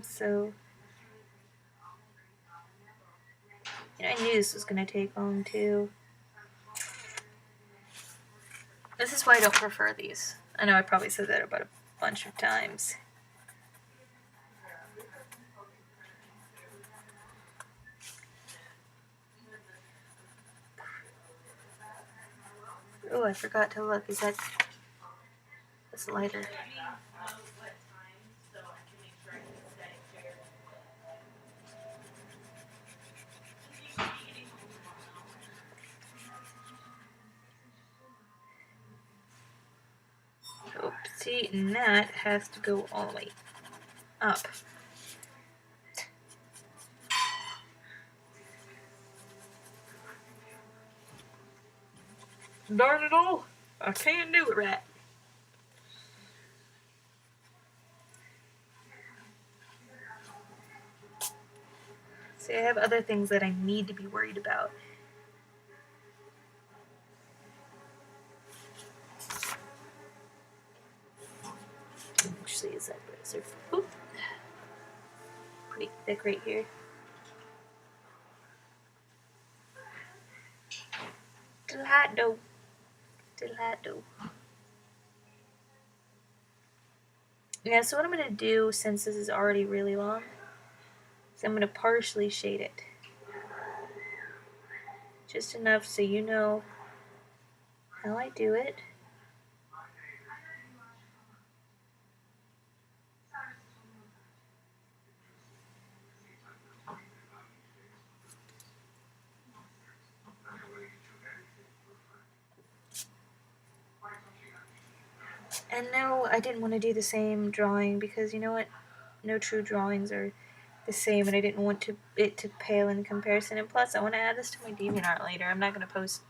So... I knew this was going to take long, too. This is why I don't prefer these. I know I probably said that about a bunch of times. Oh, I forgot to look. Is that... That's lighter. Oopsie, and that has to go all the way up. Darn it all, I can't do it right. See, I have other things that I need to be worried about. Actually, is that razor? Oop. Pretty thick right here. Delightful. Yeah, so what I'm going to do, since this is already really long, is I'm going to partially shade it. Just enough so you know how I do it. And no, I didn't want to do the same drawing because you know what? No true drawings are the same, and I didn't want it to pale in comparison. And plus, I want to add this to my DeviantArt later. I'm not going to post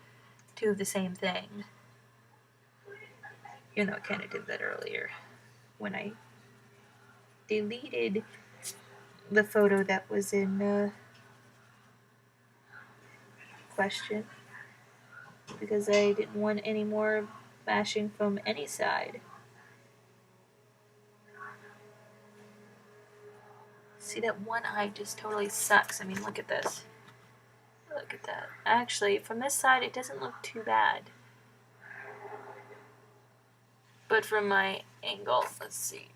2 of the same thing. Even though I kind of did that earlier when I deleted the photo that was in question because I didn't want any more bashing from any side. See, that one eye just totally sucks. I mean, look at this. Look at that. Actually, from this side, it doesn't look too bad. But from my angle, let's see.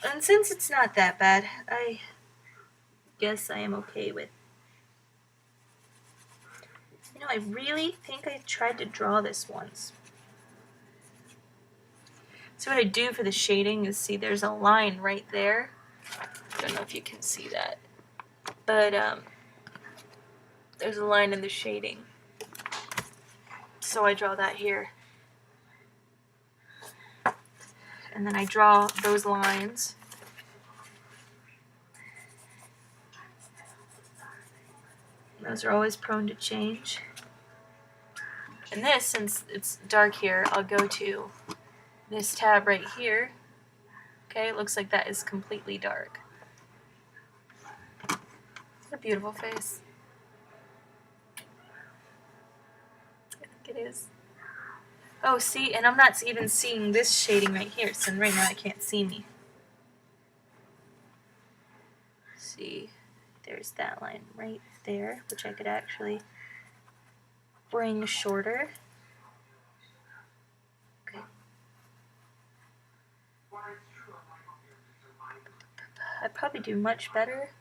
And since it's not that bad, I guess I am okay with. You know, I really think I tried to draw this once. So what I do for the shading is, see, there's a line right there. I don't know if you can see that. But there's a line in the shading. So I draw that here. And then I draw those lines. Those are always prone to change. And this, since it's dark here, I'll go to this tab right here. Okay, it looks like that is completely dark. What a beautiful face. I think it is. Oh, see, and I'm not even seeing this shading right here, so right now I can't see me. See, there's that line right there, which I could actually bring shorter. Okay. I'd probably do much better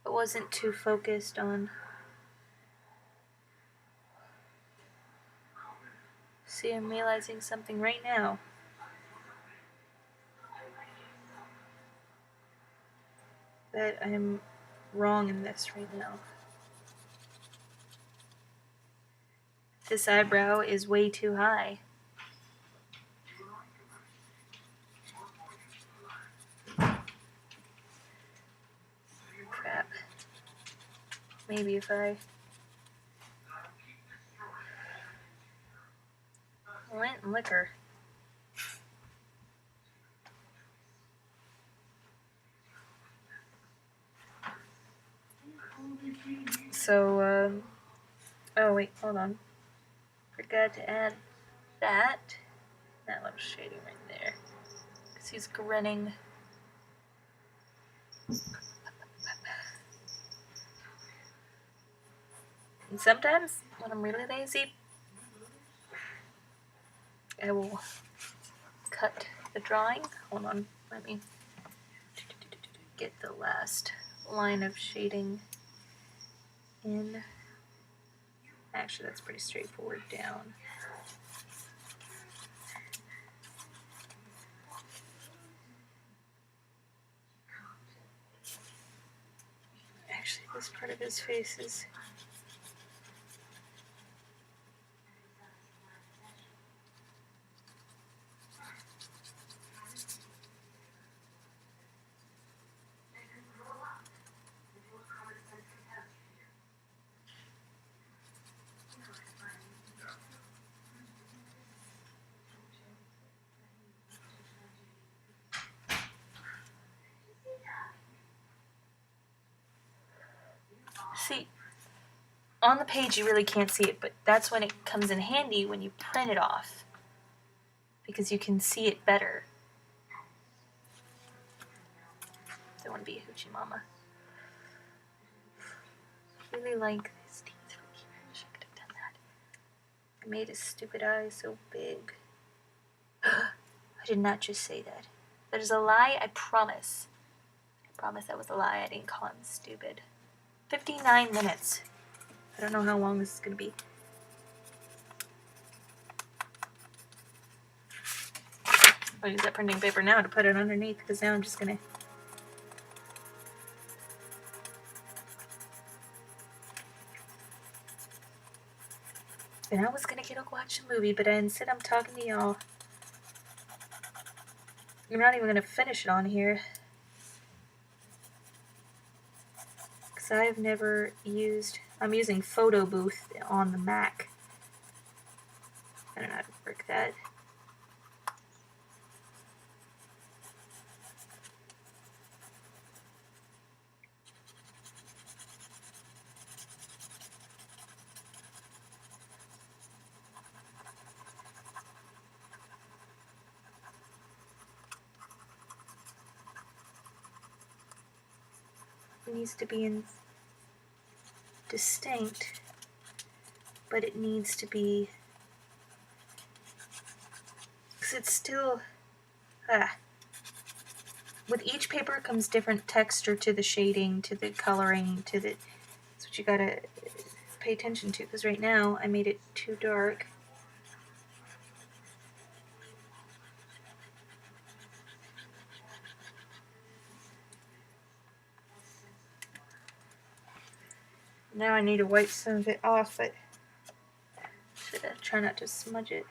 if I wasn't too focused on. See, I'm realizing something right now. That I'm wrong in this right now. This eyebrow is way too high. Crap. Maybe if I lint and liquor. So, oh wait, hold on. Forgot to add that little shading right there. Because he's grinning. And sometimes, when I'm really lazy, I will cut the drawing. Hold on, let me get the last line of shading in. Actually, that's pretty straightforward down. Actually, this part of his face is... See, on the page you really can't see it, but that's when it comes in handy when you print it off, because you can see it better. Don't want to be a hoochie mama. I really like these teeth right here. I wish I could have done that. I made his stupid eye so big. I did not just say that. That is a lie, I promise. I promise that was a lie. I didn't call him stupid. 59 minutes. I don't know how long this is going to be. I'll use that printing paper now to put it underneath, because now I'm just going to... And I was going to get up watch a movie, but instead I'm talking to y'all. I'm not even going to finish it on here. I've never used, I'm using Photo Booth on the Mac. I don't know how to work that. needs to be distinct, but it needs to be, because it's still, with each paper comes different texture to the shading, to the coloring, to the, that's what you gotta pay attention to, because right now I made it too dark. Now I need to wipe some of it off, but should try not to smudge it.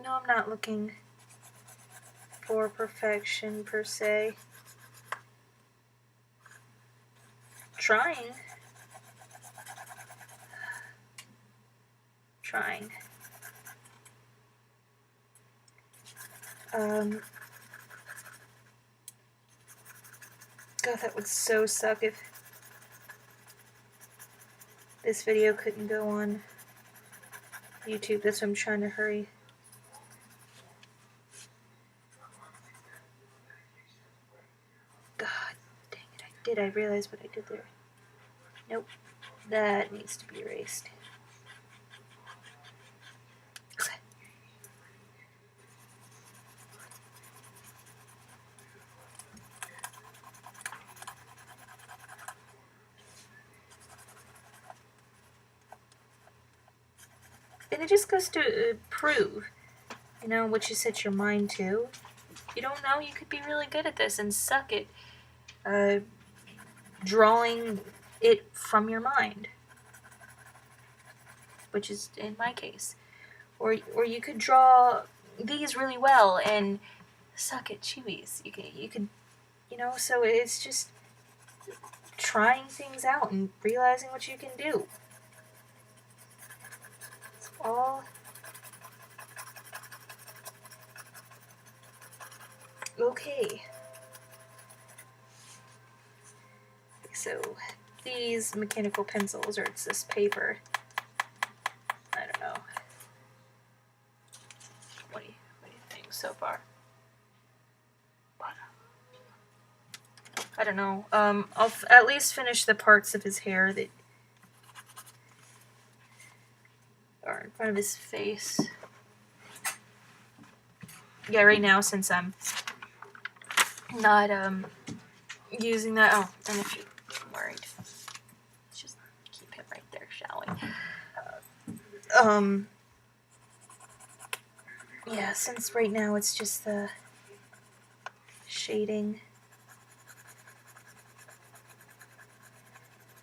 No, I'm not looking for perfection per se. Trying. God, that would so suck if this video couldn't go on YouTube. That's why I'm trying to hurry. God dang it, I realize what I did there. Nope, that needs to be erased. And it just goes to prove, you know, what you set your mind to. You don't know, you could be really good at this and suck at drawing it from your mind, which is in my case. Or you could draw these really well and suck at Chewies. You could, you know, so it's just trying things out and realizing what you can do. It's all okay. So these mechanical pencils, or it's this paper, I don't know. What do you think so far? I don't know. I'll at least finish the parts of his hair that are in front of his face. Yeah, right now, since I'm not using that. Oh, and if you're worried, let's just keep him right there, shall we? Yeah, since right now it's just the shading.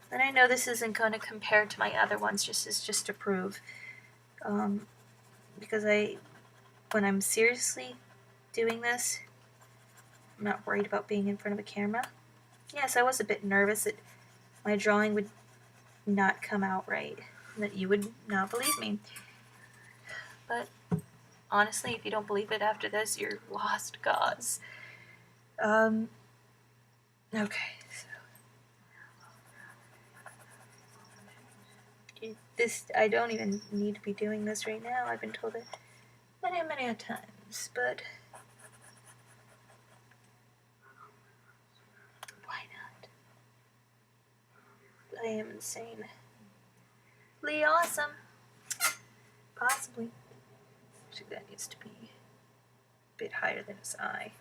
And I know this isn't going to compare to my other ones, just to prove. Because when I'm seriously doing this, I'm not worried about being in front of a camera. Yes, I was a bit nervous that my drawing would not come out right, and that you would not believe me. But honestly, if you don't believe it after this, you're lost cause. Okay, so I don't even need to be doing this right now. I've been told it many times, but why not? I am insanely awesome. Possibly. Actually, that needs to be a bit higher than his eye.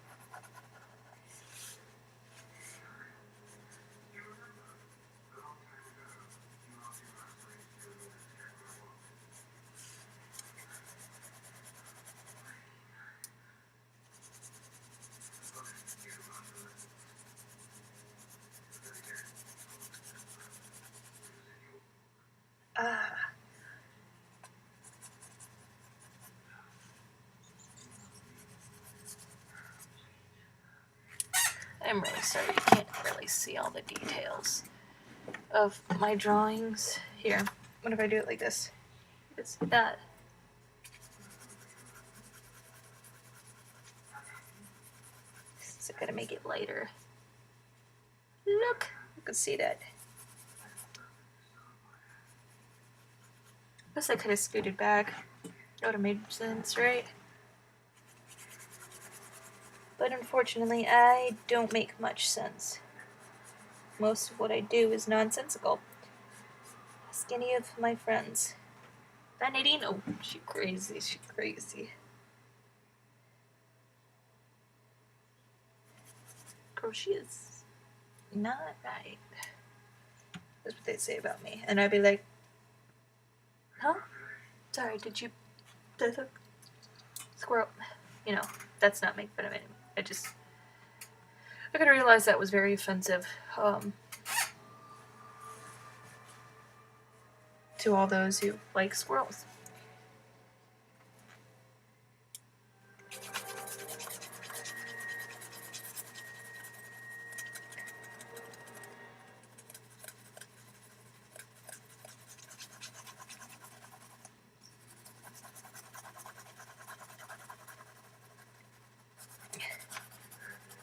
I'm really sorry you can't really see all the details of my drawings. Here, what if I do it like this? It's that. So I gotta make it lighter. Look, you can see that. Guess I could have scooted back. That would have made sense, right? But unfortunately, I don't make much sense. Most of what I do is nonsensical. Ask any of my friends. That Nadine? Oh, she crazy. She crazy. Girl, she is not right. That's what they say about me. And I'd be like, huh? Sorry, did you... Squirrel. You know, that's not making fun of anyone. I could realize that was very offensive. To all those who like squirrels.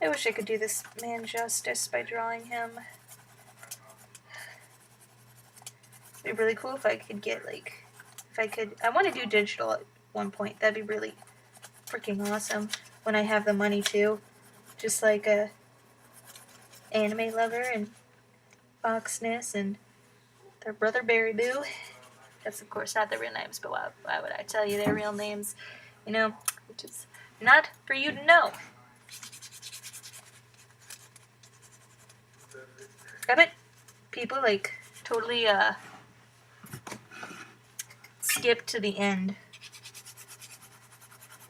I wish I could do this man justice by drawing him. It'd be really cool if I could get, like, I want to do digital at one point. That'd be really freaking awesome when I have the money to. Just like a anime lover and Foxness and their brother Berry Boo. That's of course not their real names, but why would I tell you their real names? You know, which is not for you to know. I bet people like totally skip to the end.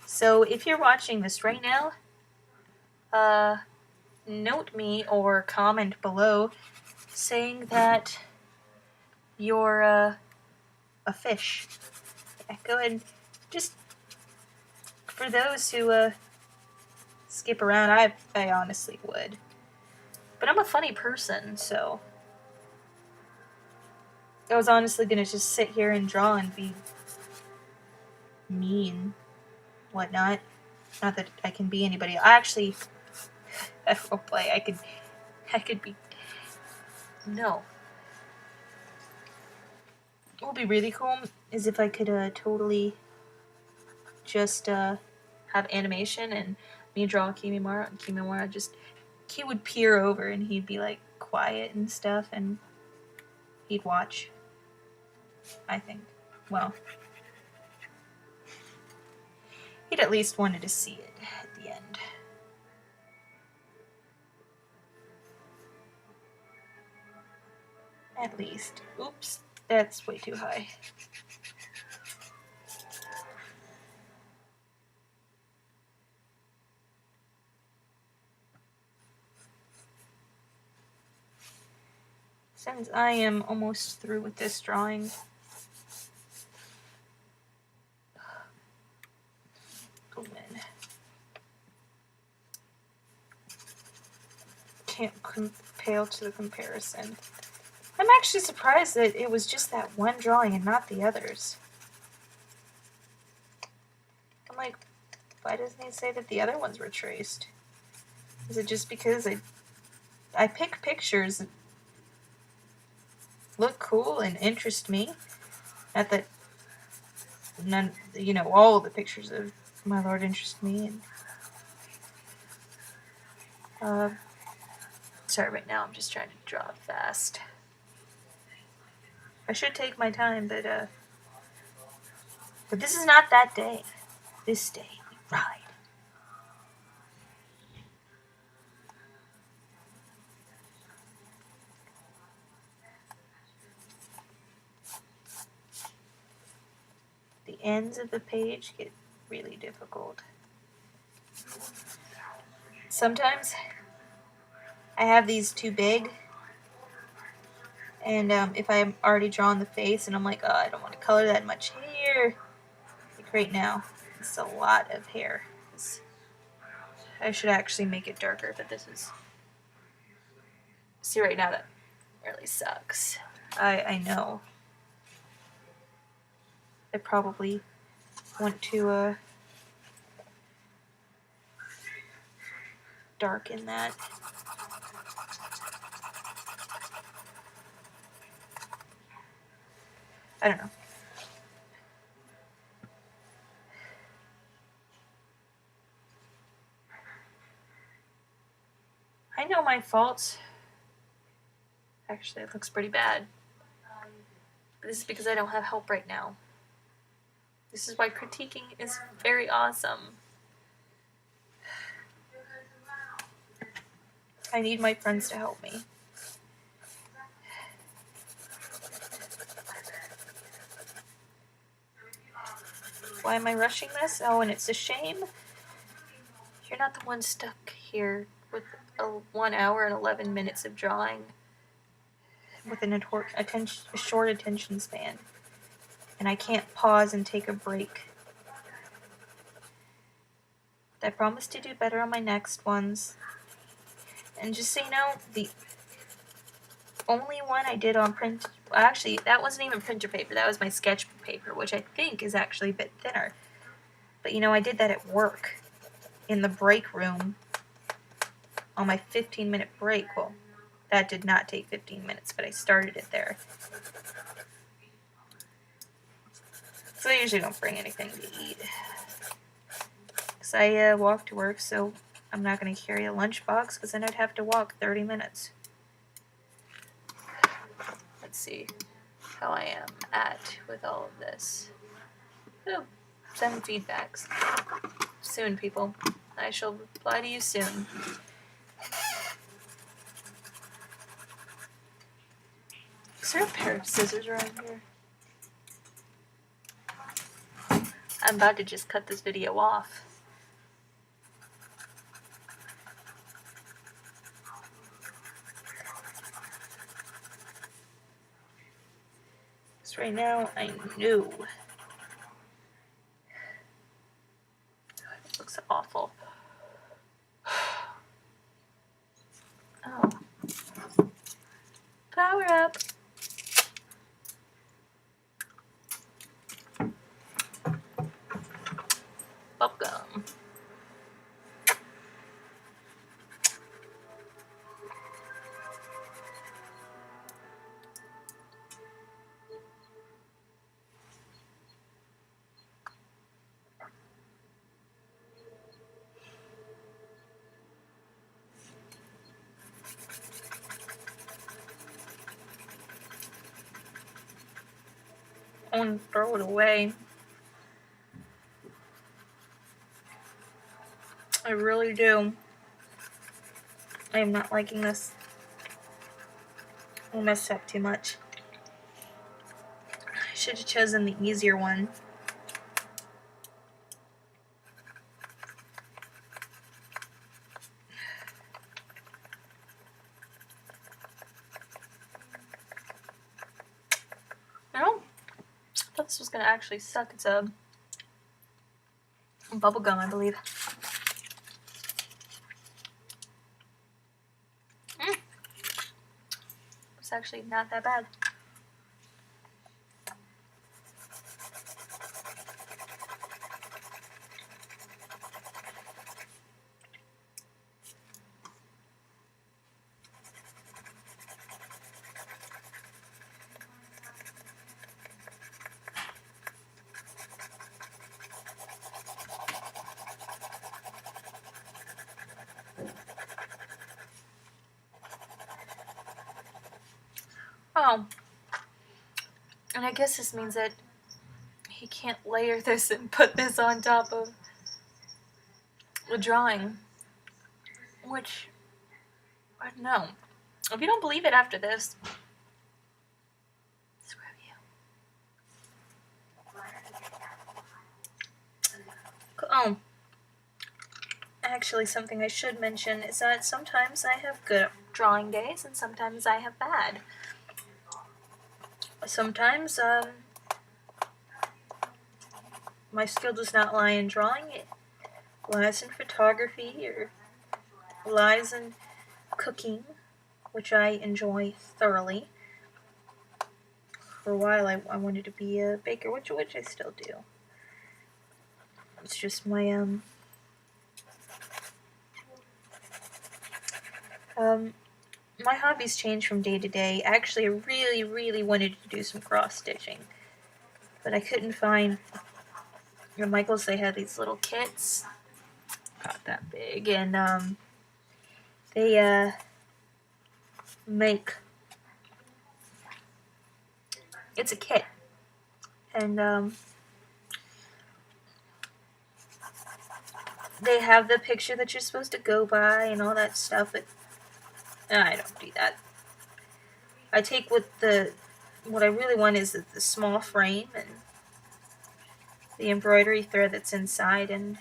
So if you're watching this right now, note me or comment below saying that you're a fish. Go ahead and just for those who skip around, I honestly would. But I'm a funny person, so I was honestly gonna just sit here and draw and be mean, whatnot. Not that I can be anybody. I won't play. I could be. No. What would be really cool is if I could totally just have animation and me draw Kimimaro and Kimimaro he would peer over and he'd be like quiet and stuff and he'd watch. I think. Well, he'd at least wanted to see it at the end. At least. Oops, that's way too high. Since I am almost through with this drawing, can't compare to the comparison. I'm actually surprised that it was just that one drawing and not the others. I'm like, why doesn't he say that the other ones were traced? Is it just because I pick pictures that look cool and interest me? Not that none, all the pictures of my Lord interest me. And sorry, right now I'm just trying to draw fast. I should take my time, but this is not that day. This day, we ride. The ends of the page get really difficult. Sometimes I have these too big, and if I'm already drawn the face and I'm like, oh, I don't want to color that much hair, like right now, it's a lot of hair. I should actually make it darker, but this is, see right now that really sucks. I know. I probably want to darken that. I don't know. I know my faults. Actually, it looks pretty bad. But this is because I don't have help right now. This is why critiquing is very awesome. I need my friends to help me. Why am I rushing this? Oh, and it's a shame. You're not the one stuck here with 1 hour and 11 minutes of drawing with a short attention span. And I can't pause and take a break. I promise to do better on my next ones. And just so you know, the only one I did on print, actually, that wasn't even printer paper, that was my sketch paper, which I think is actually a bit thinner. But you know, I did that at work, in the break room, on my 15-minute break. Well, that did not take 15 minutes, but I started it there. So I usually don't bring anything to eat. Because I walk to work, so I'm not going to carry a lunchbox, because then I'd have to walk 30 minutes. Let's see how I am at with all of this. Oh, 7 feedbacks. Soon, people. I shall reply to you soon. Is there a pair of scissors around here? I'm about to just cut this video off. Because right now, I know. It looks awful. Oh. Power up. Welcome. I want to throw it away. I really do. I am not liking this. I messed up too much. I should have chosen the easier one. No, I thought this was gonna actually suck. It's a bubble gum, I believe. It's actually not that bad. Oh, and I guess this means that he can't layer this and put this on top of the drawing, which, I don't know. If you don't believe it after this, screw you. Oh, actually, something I should mention is that sometimes I have good drawing days and sometimes I have bad. Sometimes, my skill does not lie in drawing, it lies in photography or lies in cooking, which I enjoy thoroughly. For a while I wanted to be a baker, which I still do. It's just my, my hobbies change from day to day. Actually, I really wanted to do some cross-stitching. but I couldn't find. At Michael's, they had these little kits, not that big, and they make. It's a kit, and they have the picture that you're supposed to go by and all that stuff, but I don't do that. I take what I really want is the small frame and the embroidery thread that's inside, and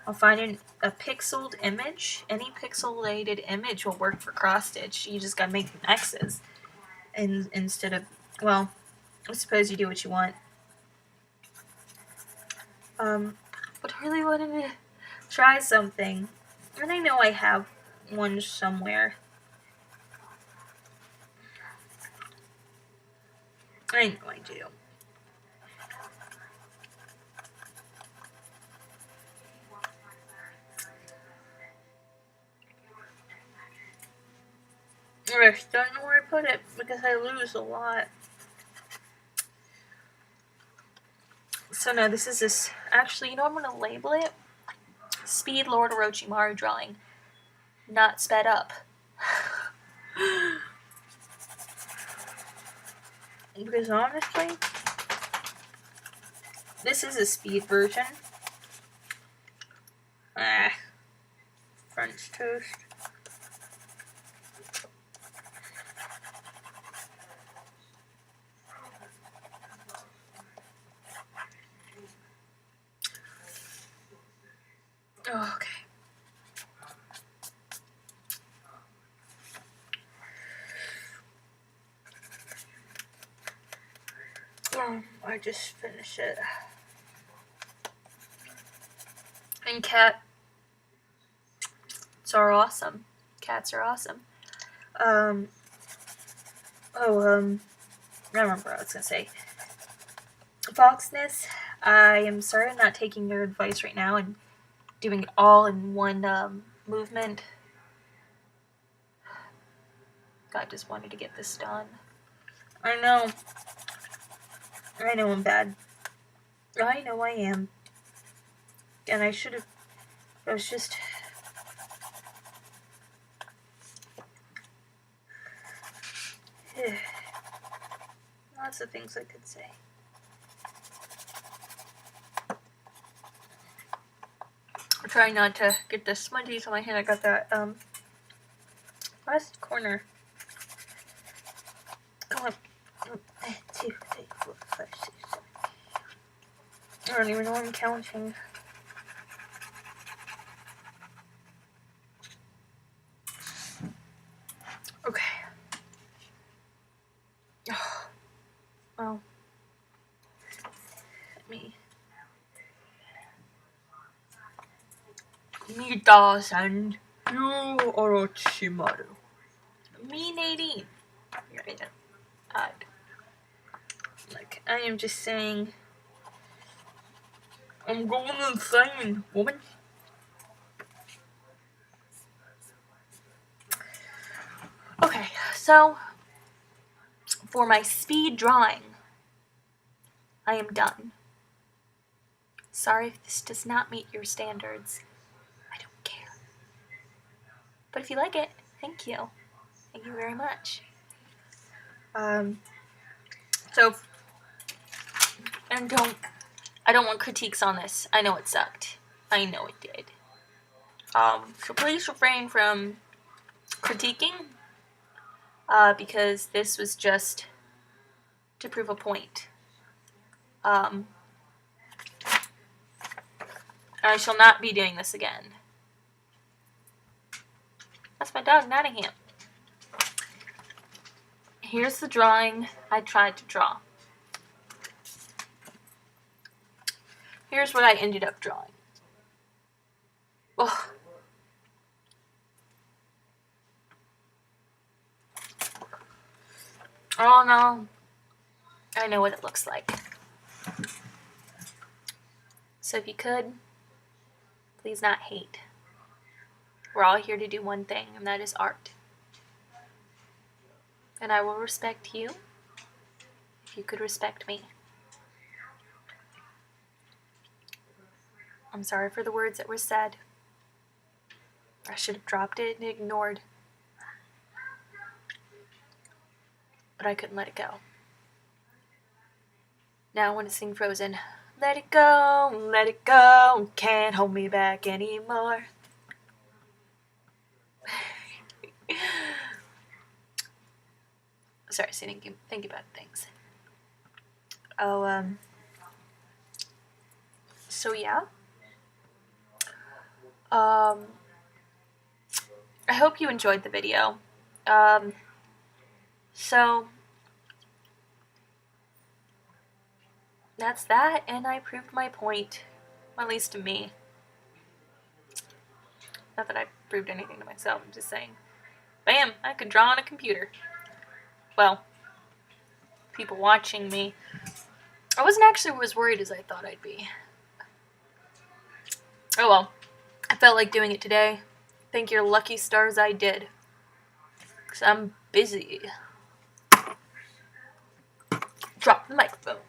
I'll find a pixeled image. Any pixelated image will work for cross stitch. You just gotta make X's, and instead of, well, I suppose you do what you want. But I really wanted to try something, and I know I have one somewhere. I know I do. I don't know where I put it because I lose a lot. So no, this is actually, you know, I'm going to label it Speed Lord Orochimaru drawing, not sped up. Because honestly, this is a speed version. French toast. Oh, okay. I just finished it. And cats are awesome. Cats are awesome. I remember what I was gonna say. Foxness, I am sorry I'm not taking your advice right now and doing it all in one movement. I just wanted to get this done. I know I'm bad. I know I am. And I should have. I was just. Lots of things I could say. I'm trying not to get the smudgies on my hand. I got that last corner. Go on. 1, 2, 3, 4, 5, 6, 7. I don't even know what I'm counting. Okay. Well. Let me. Mita-san, Lord Orochimaru. Me, Nadine. You're right there. Odd. Like, I am just saying. I'm going insane, woman. Okay, so for my speed drawing, I am done. Sorry if this does not meet your standards. I don't care. But if you like it, thank you. Thank you very much. So, and I don't want critiques on this. I know it sucked. I know it did. So please refrain from critiquing, because this was just to prove a point. I shall not be doing this again. That's my dog, Nottingham. Here's the drawing I tried to draw. Here's what I ended up drawing. Ugh. Oh no. I know what it looks like. So if you could, please not hate. We're all here to do one thing, and that is art. And I will respect you if you could respect me. I'm sorry for the words that were said. I should have dropped it and ignored. But I couldn't let it go. Now I want to sing Frozen. Let it go, can't hold me back anymore. Sorry, thinking about things. Oh, so yeah. I hope you enjoyed the video. So that's that, and I proved my point, at least to me. Not that I proved anything to myself, I'm just saying. Bam, I could draw on a computer. Well, people watching me. I wasn't actually as worried as I thought I'd be. Oh well, I felt like doing it today. Thank your lucky stars I did. 'Cause I'm busy. Drop the microphone.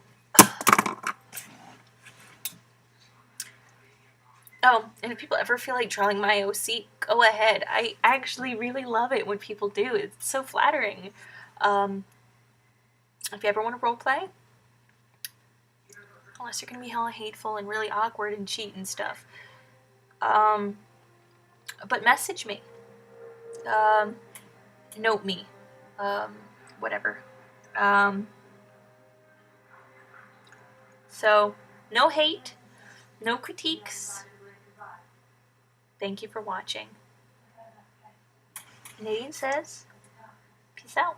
Oh, and if people ever feel like drawing my OC, go ahead. I actually really love it when people do. It's so flattering. If you ever want to roleplay, unless you're going to be hella hateful and really awkward and cheat and stuff, but message me. Note me. Whatever. So, no hate, no critiques. Thank you for watching. Nadine says, peace out.